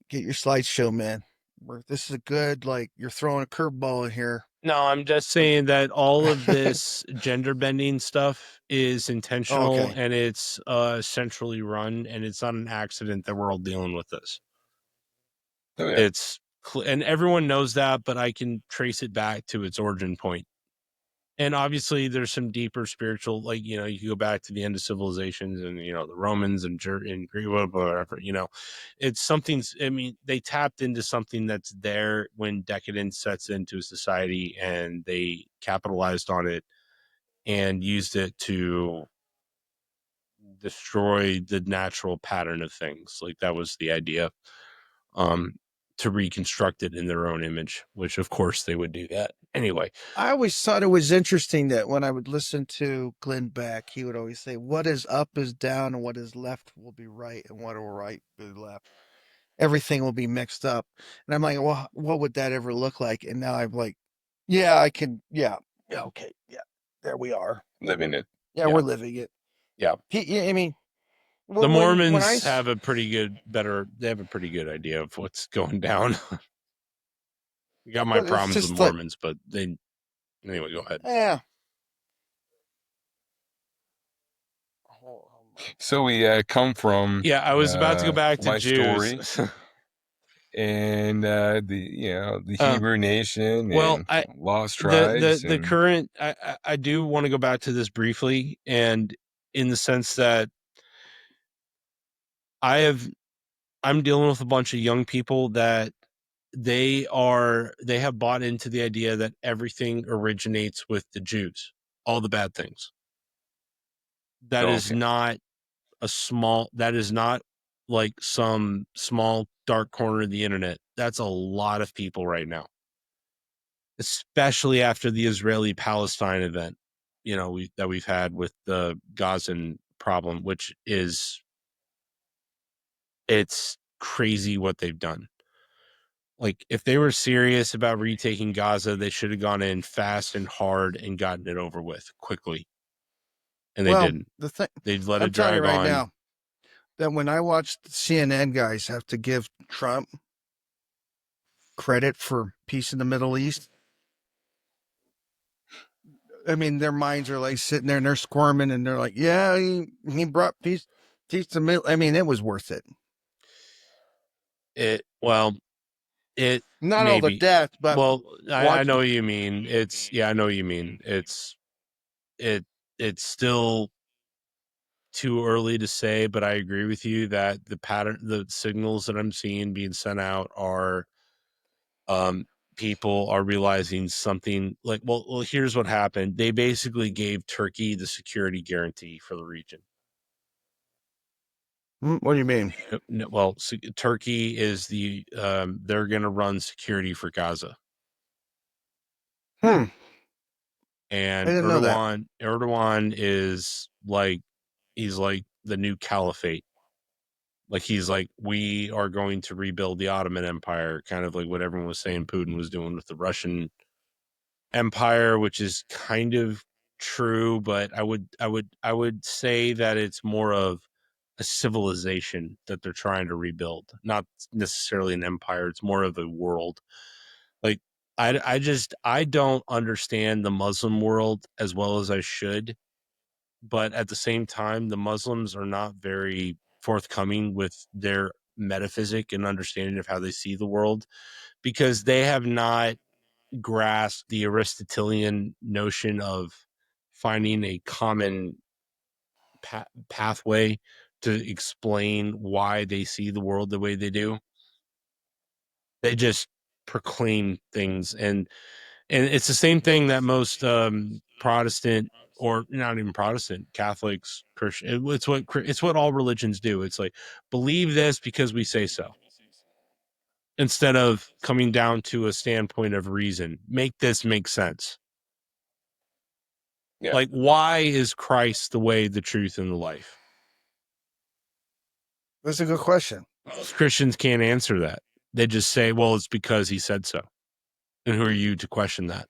Get your slideshow, man. This is a good, like, you're throwing a curveball in here. No, I'm just saying that all of this gender bending stuff is intentional okay. and it's centrally run, and it's not an accident that we're all dealing with this. Oh, yeah. It's and everyone knows that, but I can trace it back to its origin point. And obviously there's some deeper spiritual, like, you know, you can go back to the end of civilizations and, you know, the Romans and Greek, whatever, you know, it's something. I mean, they tapped into something that's there when decadence sets into a society, and they capitalized on it and used it to destroy the natural pattern of things. Like, that was the idea, to reconstruct it in their own image, which of course they would do that anyway. I always thought it was interesting that when I would listen to Glenn Beck, he would always say, what is up is down, and what is left will be right, and what will right be left. Everything will be mixed up. And I'm like, well, what would that ever look like? And now I'm like, yeah, I can, yeah, okay, yeah, there we are. Living it. Yeah, we're living it. Yeah. I mean, The Mormons have a pretty good idea of what's going down. You got my problems with Mormons, but anyway, go ahead. Yeah. So we come from. Yeah, I was about to go back to my Jews. Story. And the Hebrew nation, well, and lost tribes. The current. I do want to go back to this briefly, and in the sense that I'm dealing with a bunch of young people that they have bought into the idea that everything originates with the Jews, all the bad things. That is not that is not like some small dark corner of the internet. That's a lot of people right now, especially after the Israeli-Palestine event, you know, we've had with the Gazan problem, which is, it's crazy what they've done. Like, if they were serious about retaking Gaza, they should have gone in fast and hard and gotten it over with quickly. And they didn't. They let it drag right on. Now that when I watch the CNN guys have to give Trump credit for peace in the Middle East, I mean, their minds are like sitting there and they're squirming and they're like, yeah, he brought peace to the middle. I mean, it was worth it. Not all the death, but I know what you mean. I know what you mean. It's still too early to say, but I agree with you that the signals that I'm seeing being sent out are, people are realizing something like, well, here's what happened. They basically gave Turkey the security guarantee for the region. What do you mean? Well, Turkey is they're going to run security for Gaza. And Erdogan is like, he's like the new caliphate. Like, he's like, we are going to rebuild the Ottoman Empire, kind of like what everyone was saying Putin was doing with the Russian Empire, which is kind of true, but I would say that it's more of a civilization that they're trying to rebuild, not necessarily an empire. It's more of a world. Like, I don't understand the Muslim world as well as I should, but at the same time, the Muslims are not very forthcoming with their metaphysic and understanding of how they see the world, because they have not grasped the Aristotelian notion of finding a common pathway to explain why they see the world the way they do. They just proclaim things, and it's the same thing that most Protestant, or not even Protestant, Catholics, Christian, it's what all religions do. It's like, believe this because we say so. instead of coming down to a standpoint of reason. Make this make sense. Yeah. Like, why is Christ the way, the truth, and the life? That's a good question. Most Christians can't answer that. They just say, well, it's because he said so. And who are you to question that?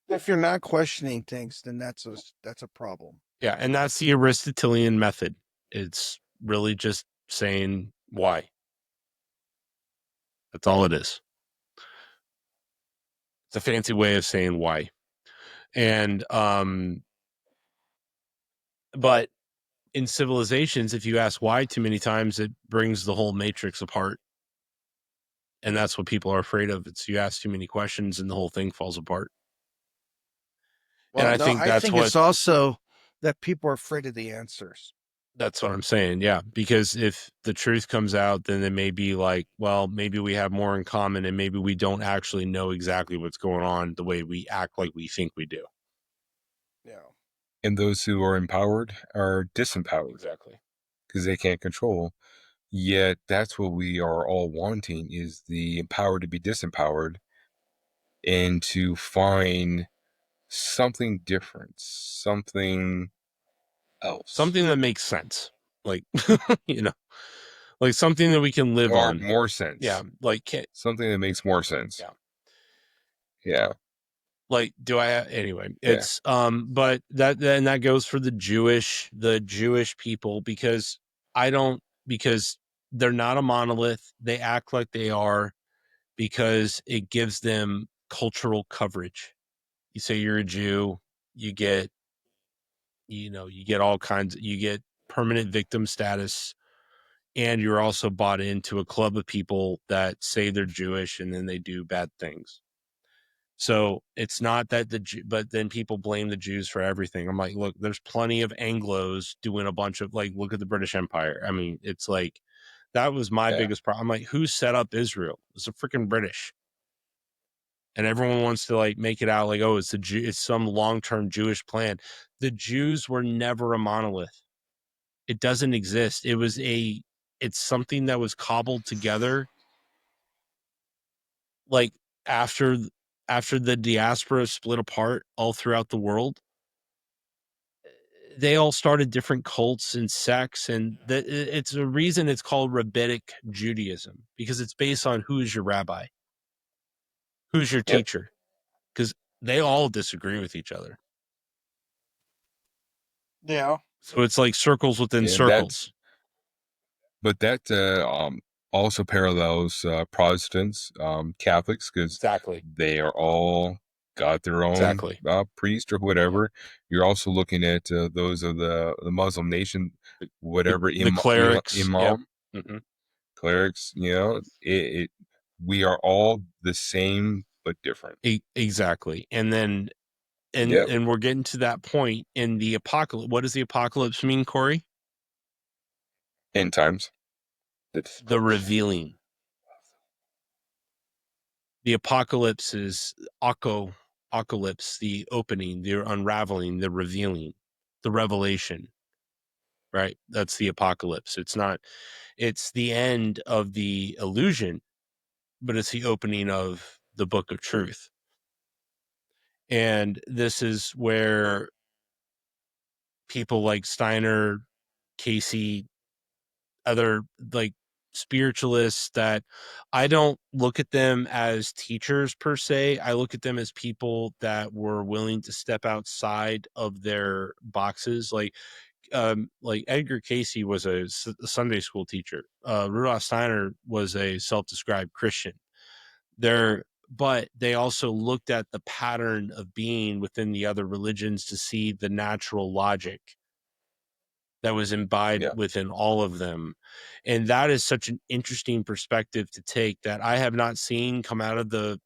If you're not questioning things, then that's a problem. Yeah, and that's the Aristotelian method. It's really just saying why. That's all it is. It's a fancy way of saying why. And but in civilizations, if you ask why too many times, it brings the whole matrix apart. And that's what people are afraid of. It's you ask too many questions and the whole thing falls apart. And Well, I no, think I that's think what it's also that people are afraid of the answers. That's what I'm saying. Yeah. Because if the truth comes out, then it may be like, well, maybe we have more in common and maybe we don't actually know exactly what's going on the way we act like we think we do. Yeah. And those who are empowered are disempowered Exactly. because they can't control. Yet that's what we are all wanting, is the empowered to be disempowered and to find something different, something else, Something that makes sense. Like, you know, like something that we can live or on. more sense. Yeah. Like, Something that makes more sense. Yeah. Yeah. Like, do I anyway? Yeah. It's but that goes for the Jewish people because because they're not a monolith. They act like they are because it gives them cultural coverage. You say you're a Jew, you get you get all kinds, you get permanent victim status, and you're also bought into a club of people that say they're Jewish and then they do bad things. So it's not that but then people blame the Jews for everything. I'm like, look, there's plenty of Anglos doing a bunch of, like, look at the British Empire. I mean, it's like, that was my Yeah. biggest problem. I'm like, who set up Israel? It's the freaking British. And everyone wants to like make it out like, oh, it's some long-term Jewish plan. The Jews were never a monolith. It doesn't exist. It's something that was cobbled together like after the diaspora split apart all throughout the world. They all started different cults and sects, and it's a reason it's called rabbinic Judaism, because it's based on who's your rabbi, who's your Yep. teacher, because they all disagree with each other. Yeah. So it's like circles within And circles. that also parallels Protestants, Catholics, because Exactly. they are all got their own Exactly. priest or whatever. You're also looking at those of the Muslim nation, whatever The clerics. imam, Yep. Mm-hmm. clerics. We are all the same but different. Exactly. And then Yep. and we're getting to that point in the apocalypse. What does the apocalypse mean, Corey? End times. The revealing. The apocalypse is apocalypse, the opening, the unraveling, the revealing, the revelation. Right? That's the apocalypse. It's the end of the illusion, but it's the opening of the book of truth. And this is where people like Steiner, Casey, other like spiritualists, that I don't look at them as teachers per se. I look at them as people that were willing to step outside of their boxes. Like Edgar Casey was a Sunday school teacher. Rudolf Steiner was a self-described Christian. But they also looked at the pattern of being within the other religions to see the natural logic that was imbibed within all of them. And that is such an interesting perspective to take that I have not seen come out of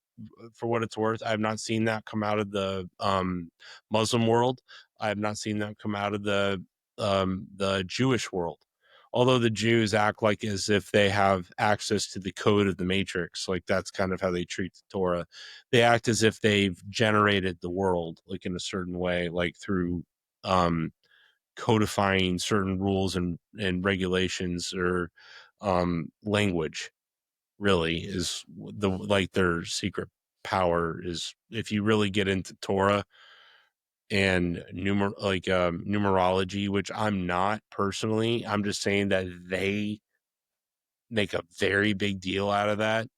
for what it's worth, I have not seen that come out of the Muslim world. I have not seen that come out of the Jewish world. Although the Jews act like as if they have access to the code of the matrix, like that's kind of how they treat the Torah. They act as if they've generated the world, like in a certain way, like through codifying certain rules and regulations, or language really is their secret power is, if you really get into Torah and numerology, which I'm not personally. I'm just saying that they make a very big deal out of that,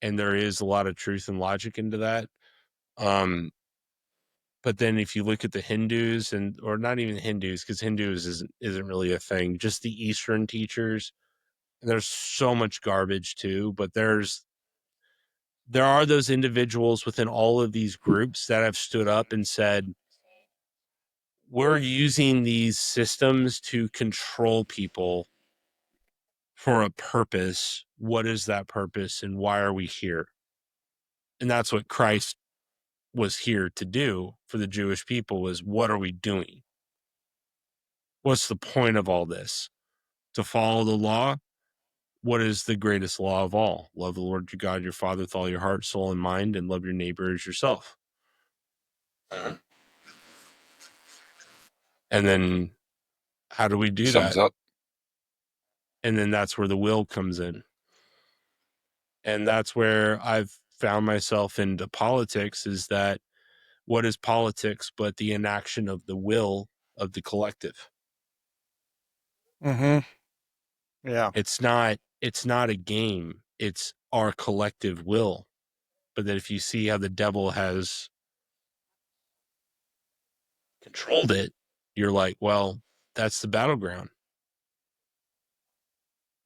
and there is a lot of truth and logic into that. But then if you look at the Hindus, or not even Hindus, because Hindus isn't really a thing, just the Eastern teachers, there's so much garbage too. But there are those individuals within all of these groups that have stood up and said, we're using these systems to control people for a purpose. What is that purpose, and why are we here? And that's what Christ was here to do for the Jewish people, was what are we doing? What's the point of all this? To follow the law? What is the greatest law of all? Love the Lord your God, your Father, with all your heart, soul, and mind, and love your neighbor as yourself. And then how do we do Sums that? up. And then that's where the will comes in. And that's where I've found myself into politics, is that what is politics but the inaction of the will of the collective? Mm-hmm. Yeah. It's not a game. It's our collective will. But that if you see how the devil has controlled it, you're like, well, that's the battleground.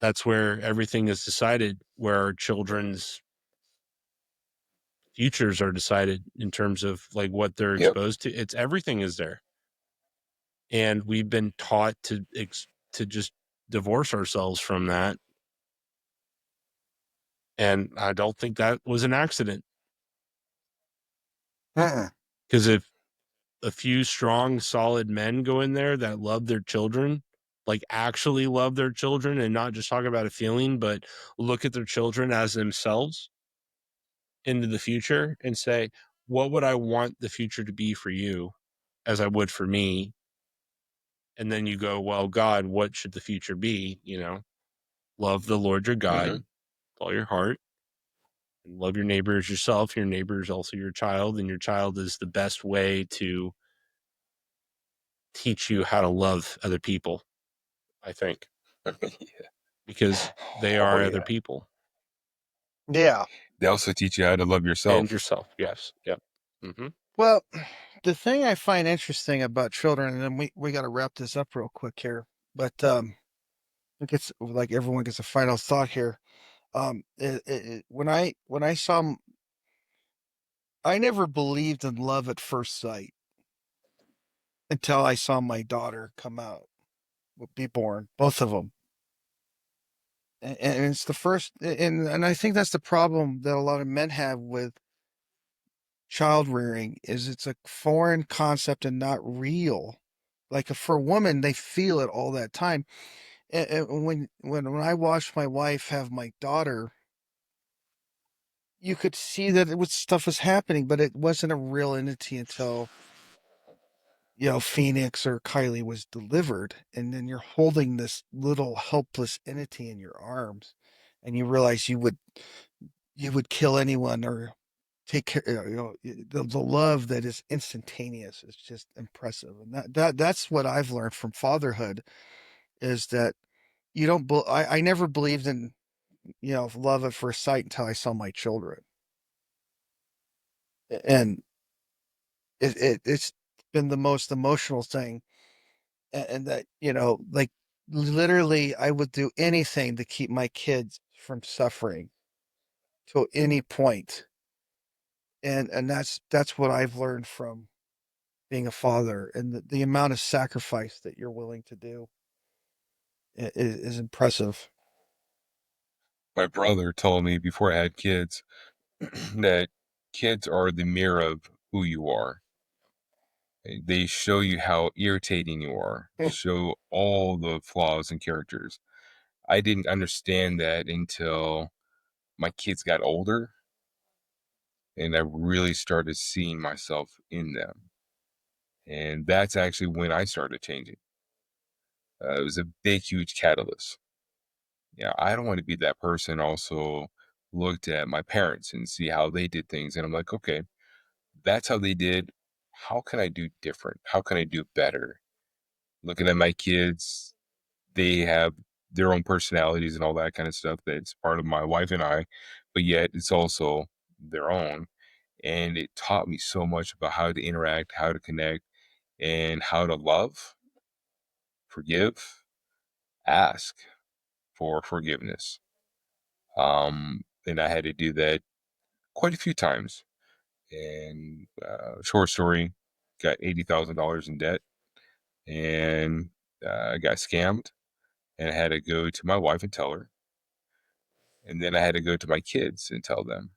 That's where everything is decided, where our children's futures are decided in terms of like what they're Yep. exposed to. It's everything is there. And we've been taught to just divorce ourselves from that. And I don't think that was an accident, Uh-uh. because if a few strong, solid men go in there that love their children, like actually love their children and not just talk about a feeling, but look at their children as themselves into the future and say, what would I want the future to be for you as I would for me? And then you go, well, God, what should the future be? Love the Lord your God Mm-hmm. with all your heart, and love your neighbor as yourself. Your neighbor is also your child, and your child is the best way to teach you how to love other people, I think, because they Oh are other yeah. people. Yeah. They also teach you how to love And yourself. yourself. Yes. Yep. Mm-hmm. Well, the thing I find interesting about children, and then we got to wrap this up real quick here, but it gets like everyone gets a final thought here. When I saw, I never believed in love at first sight until I saw my daughter come out, be born, both of them. And it's the first, and I think that's the problem that a lot of men have with child rearing, is it's a foreign concept and not real. Like for a woman, they feel it all that time. And when I watched my wife have my daughter, you could see that stuff was happening, but it wasn't a real entity until Phoenix or Kylie was delivered, and then you're holding this little helpless entity in your arms, and you realize you would kill anyone or take care. The love that is instantaneous is just impressive, and that's what I've learned from fatherhood, is that you don't. I never believed in love at first sight until I saw my children, and it's been the most emotional thing, and that like literally I would do anything to keep my kids from suffering to any point, and that's what I've learned from being a father, and the amount of sacrifice that you're willing to do is impressive. My brother told me before I had kids that kids are the mirror of who you are. They show you how irritating you are, show all the flaws and characters. I didn't understand that until my kids got older and I really started seeing myself in them. And that's actually when I started changing. It was a big, huge catalyst. I don't want to be that person also looked at my parents and see how they did things. And I'm like, okay, that's how they did. How can I do different? How can I do better? Looking at my kids, they have their own personalities and all that kind of stuff that's part of my wife and I, but yet it's also their own. And it taught me so much about how to interact, how to connect, and how to love, forgive, ask for forgiveness. And I had to do that quite a few times. And short story, got $80,000 in debt, and I got scammed, and I had to go to my wife and tell her, and then I had to go to my kids and tell them.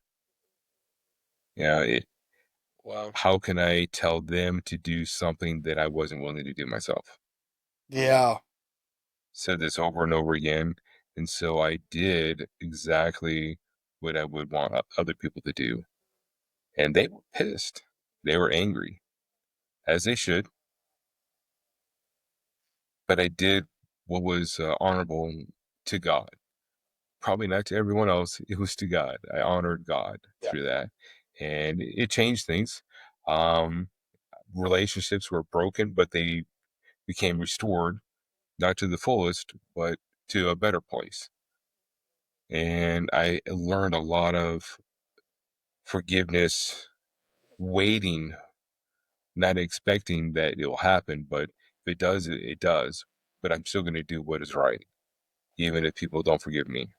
It, Wow. how can I tell them to do something that I wasn't willing to do myself? Yeah. Said this over and over again, and so I did exactly what I would want other people to do, and they were pissed. They were angry, as they should. But I did what was honorable to God. Probably not to everyone else. It was to God. I honored God Yeah. through that, and it changed things. Um, Relationships were broken, but they became restored, not to the fullest, but to a better place. And I learned a lot of forgiveness, waiting, not expecting that it'll happen, but if it does, it does. But I'm still going to do what is right, even if people don't forgive me.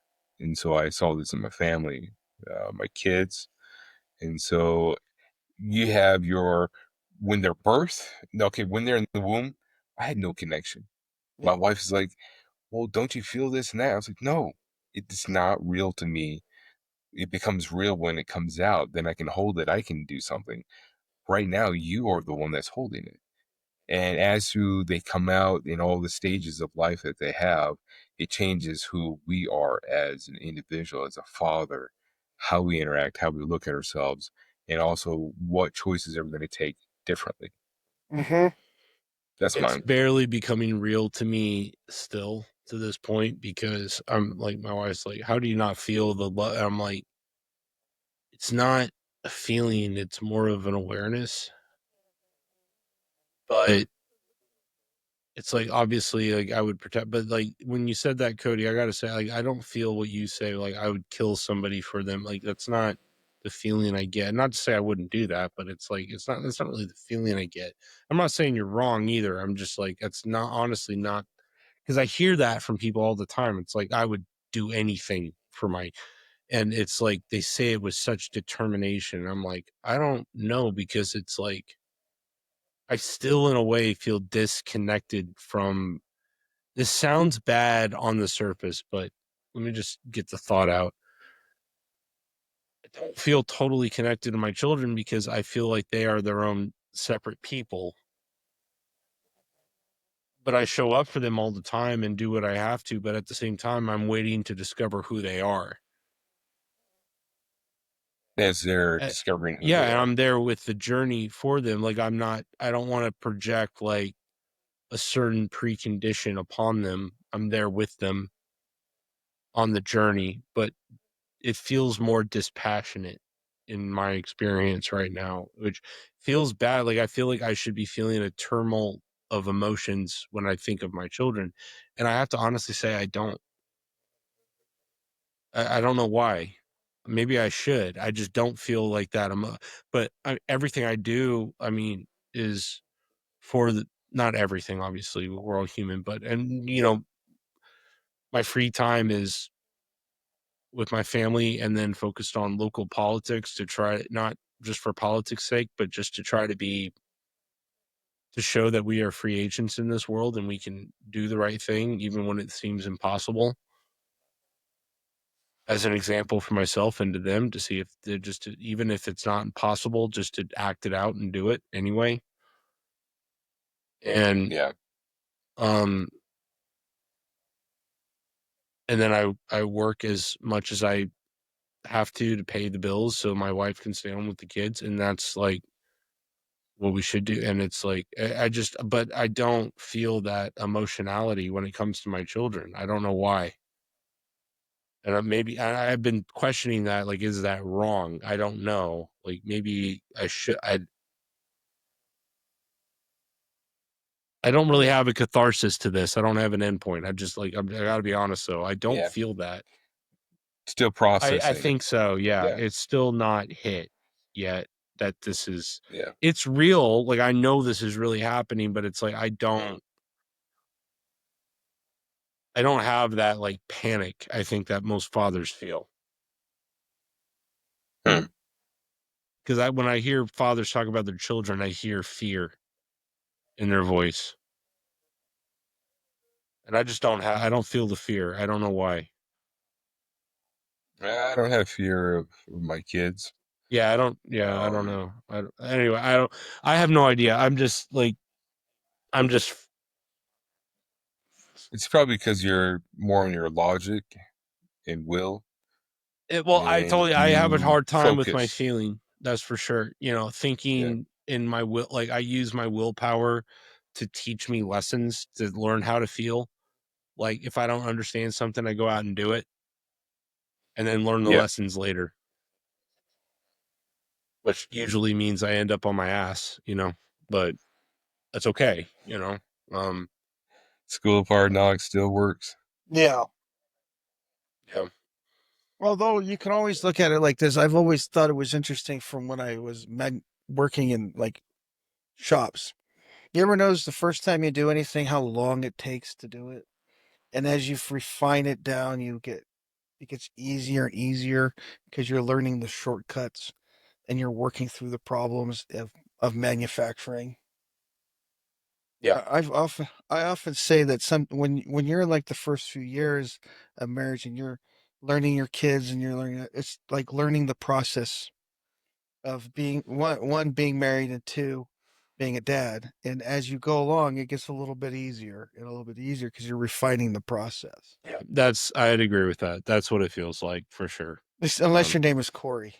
And so I saw this in my family, my kids. And so you have when they're birth, okay, when they're in the womb, I had no connection. Yeah. My wife is like, well, don't you feel this and that? I was like, no, it's not real to me. It becomes real when it comes out. Then I can hold it. I can do something. Right now, you are the one that's holding it. And as who they come out in all the stages of life that they have, it changes who we are as an individual, as a father, how we interact, how we look at ourselves, and also what choices are we going to take differently. Mm-hmm. That's It's mine. barely becoming real to me still to this point because I'm like, my wife's like, how do you not feel the love? I'm like, it's not a feeling, it's more of an awareness. But it's like, obviously, like, I would protect, but like when you said that, Cody, I gotta say, like, I don't feel what you say, like I would kill somebody for them. Like, that's not the feeling I get. Not to say I wouldn't do that, but it's like, that's not really the feeling I get. I'm not saying you're wrong either. I'm just like, that's not, honestly, not, because I hear that from people all the time. It's like, I would do anything for my, and it's like they say it with such determination. I'm like, I don't know, because it's like I still in a way feel disconnected from, this sounds bad on the surface, but let me just get the thought out. I don't feel totally connected to my children because I feel like they are their own separate people, but I show up for them all the time and do what I have to, but at the same time I'm waiting to discover who they are. As they're Uh, discovering who yeah, they and are. I'm there with the journey for them. Like, I don't want to project like a certain precondition upon them. I'm there with them on the journey, but it feels more dispassionate in my experience right now, which feels bad. Like, I feel like I should be feeling a turmoil of emotions when I think of my children. And I have to honestly say, I don't. I don't know why. Maybe I should. I just don't feel like that. But everything I do, I mean, is for the, not everything, obviously, we're all human, but, and, my free time is with my family and then focused on local politics to try, not just for politics sake, but just to try to be, to show that we are free agents in this world and we can do the right thing even when it seems impossible, as an example for myself and to them, to see if they're just even if it's not impossible, just to act it out and do it anyway. And Yeah. um and then I work as much as I have to pay the bills so my wife can stay home with the kids, and that's like what we should do. And it's like, I just, but I don't feel that emotionality when it comes to my children. I don't know why. And maybe I've been questioning that. Like, is that wrong? I don't know. Like, maybe I should. I don't really have a catharsis to this. I don't have an endpoint. I just like I got to be honest. Though I don't Yeah. feel that. Still I processing. think so. Yeah, Yeah. it's still not hit yet. That this is. Yeah. It's real. Like I know this is really happening, but it's like I don't have that like panic. I think that most fathers feel. Hmm. Because when I hear fathers talk about their children, I hear fear in their voice, and I just don't have. I don't feel the fear. I don't know why. I don't have fear of my kids. Yeah, I don't. Yeah, I don't Um, know. Anyway, I don't. I have no idea. I'm just like. I'm just. it's probably because you're more on your logic and will, Well, I and told you I have a you hard time with my focus. feeling. That's for sure. You know, Yeah. thinking in my will, like I use my willpower to teach me lessons to learn how to feel. Like if I don't understand something, I go out and do it, and then learn the Yeah. lessons later, which usually means I end up on my ass. You know, but that's okay. You know. Um. School of Hard Knocks still works. Yeah. Yeah. Although you can always look at it like this. I've always thought it was interesting from when I was working in like shops. You ever notice the first time you do anything, how long it takes to do it? And as you refine it down, it gets easier and easier because you're learning the shortcuts and you're working through the problems of manufacturing. Yeah. I often say that when you're in like the first few years of marriage and you're learning your kids and you're learning it's like learning the process of being one being married and two being a dad. And as you go along, it gets a little bit easier and a little bit easier because you're refining the process. Yeah. I'd agree with that. That's what it feels like for sure. Unless your name is Corey.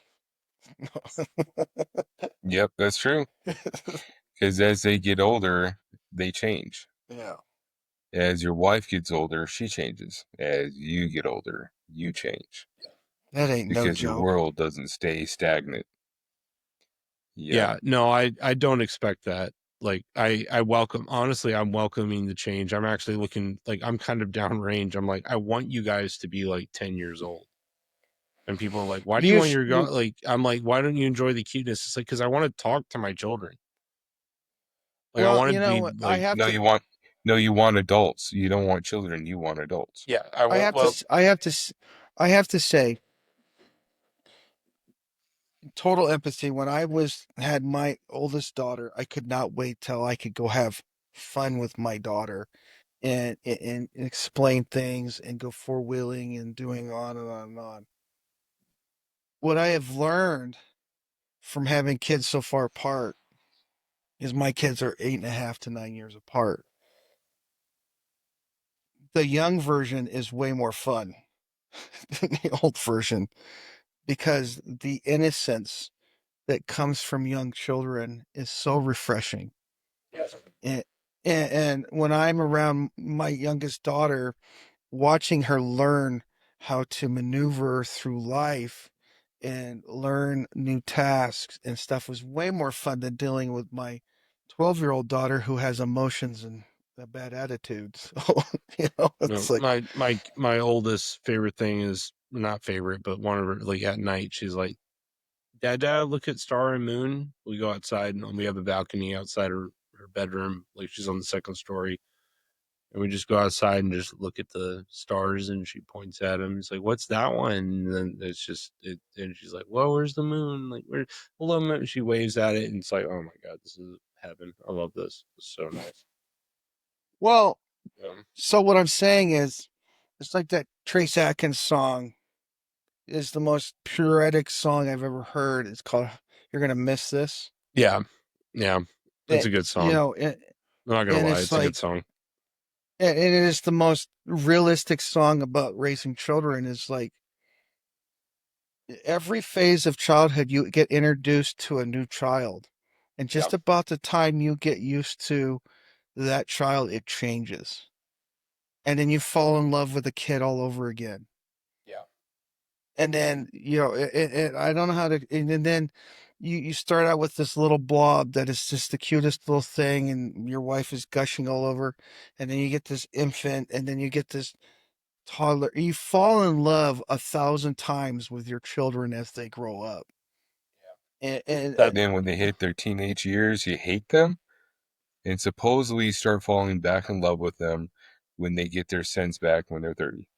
Yep, that's true. Because as they get older, they change. Yeah. As your wife gets older, she changes. As you get older, you change. That ain't no Because your joke. world doesn't stay stagnant. Yep. Yeah, no, I don't expect that. Like I welcome honestly, I'm welcoming the change. I'm actually looking like I'm kind of downrange. I'm like, I want you guys to be like 10 years old. And people are like, why do you You want sh- your you like I'm like, why don't you enjoy the cuteness? It's like because I want to talk to my children. Like I well, want to you know be what? like No, you want adults. You don't want children. You want adults. yeah, I have to s- I have to s- I have to say total empathy. When I was had my oldest daughter, I could not wait till I could go have fun with my daughter and explain things and go four wheeling and doing on and on and on. What I have learned from having kids so far apart is my kids are 8.5 to 9 years apart. The young version is way more fun than the old version because the innocence that comes from young children is so refreshing. And, and when I'm around my youngest daughter, watching her learn how to maneuver through life and learn new tasks and stuff was way more fun than dealing with my 12-year-old daughter who has emotions and a bad attitude. So, no, it's like, my oldest favorite thing is not favorite, but one of her like at night, she's like, Dad, look at star and moon. We go outside and we have a balcony outside her bedroom. Like she's on the second story. And we just go outside and just look at the stars and she points at them. It's like, what's that one? And then it's just, and she's like, well, where's the moon? Like, where, hello, moon. She waves at it and it's like, oh my God, this is heaven. I love this. It's so nice. well, Um, so what I'm saying is, it's like that Trace Atkins song is the most poetic song I've ever heard. It's called "You're Gonna Miss This." yeah. Yeah. It's a good You song. know, I'm not going to and lie. it's It's a good like, song. and it is the most realistic song about raising children. Is like every phase of childhood, you get introduced to a new child, and Yeah. just about the time you get used to that child, it changes, and then you fall in love with the kid all over again. Yeah. And then, I don't know how to, and then you start out with this little blob that is just the cutest little thing, and your wife is gushing all over. And then you get this infant, and then you get this toddler. You fall in love 1,000 times with your children as they grow up. And then when they hit their teenage years, you hate them. And supposedly you start falling back in love with them when they get their sense back when they're 30.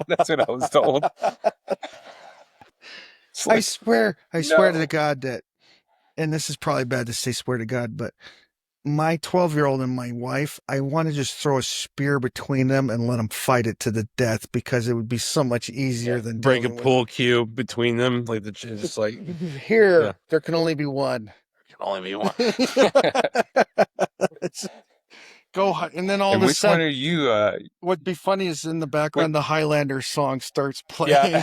That's what I was told. It's I like, swear to no. God that, and this is probably bad to say swear to God, but my 12-year-old and my wife, I want to just throw a spear between them and let them fight it to the death, because it would be so much easier than Break a dealing pool cue between them, like just like with here. Yeah. There can only be one. can only be one. It's- Go, and then all And of a which one sudden, are you? what'd be funny is in the background, the Highlander song starts playing.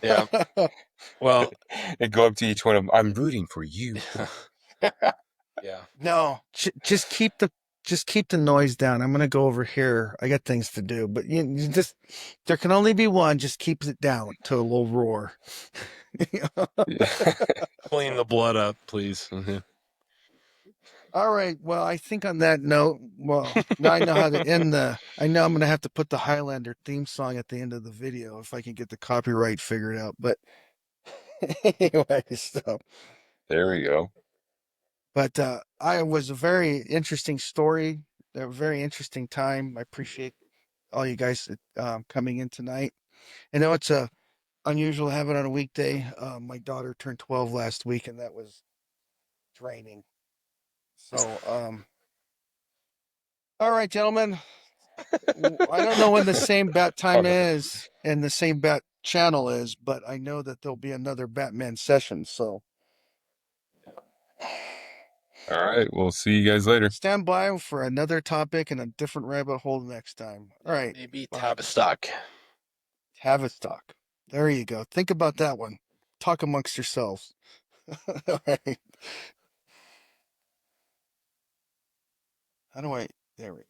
Yeah. Well, And go up to each one of them. I'm rooting for you. yeah. No, just keep the noise down. I'm gonna go over here. I got things to do, but you just, there can only be one. Just keep it down to a low roar. Clean the blood up, please. All right. Well, I think on that note, well, now I know how to end the. I know I'm gonna have to put the Highlander theme song at the end of the video if I can get the copyright figured out. But anyway, so. There we go. But I was a very interesting story, a very interesting time. I appreciate all you guys coming in tonight. I know it's unusual to have it on a weekday. My daughter turned 12 last week, and that was draining. So, all right, gentlemen. I don't know when the same bat time is and the same bat channel is, but I know that there'll be another Batman session. So, All right. We'll see you guys later. stand by for another topic and a different rabbit hole next time. All right. Maybe Bye. Tavistock. Tavistock. There you go. Think about that one. Talk amongst yourselves. All right. How do I? There we go.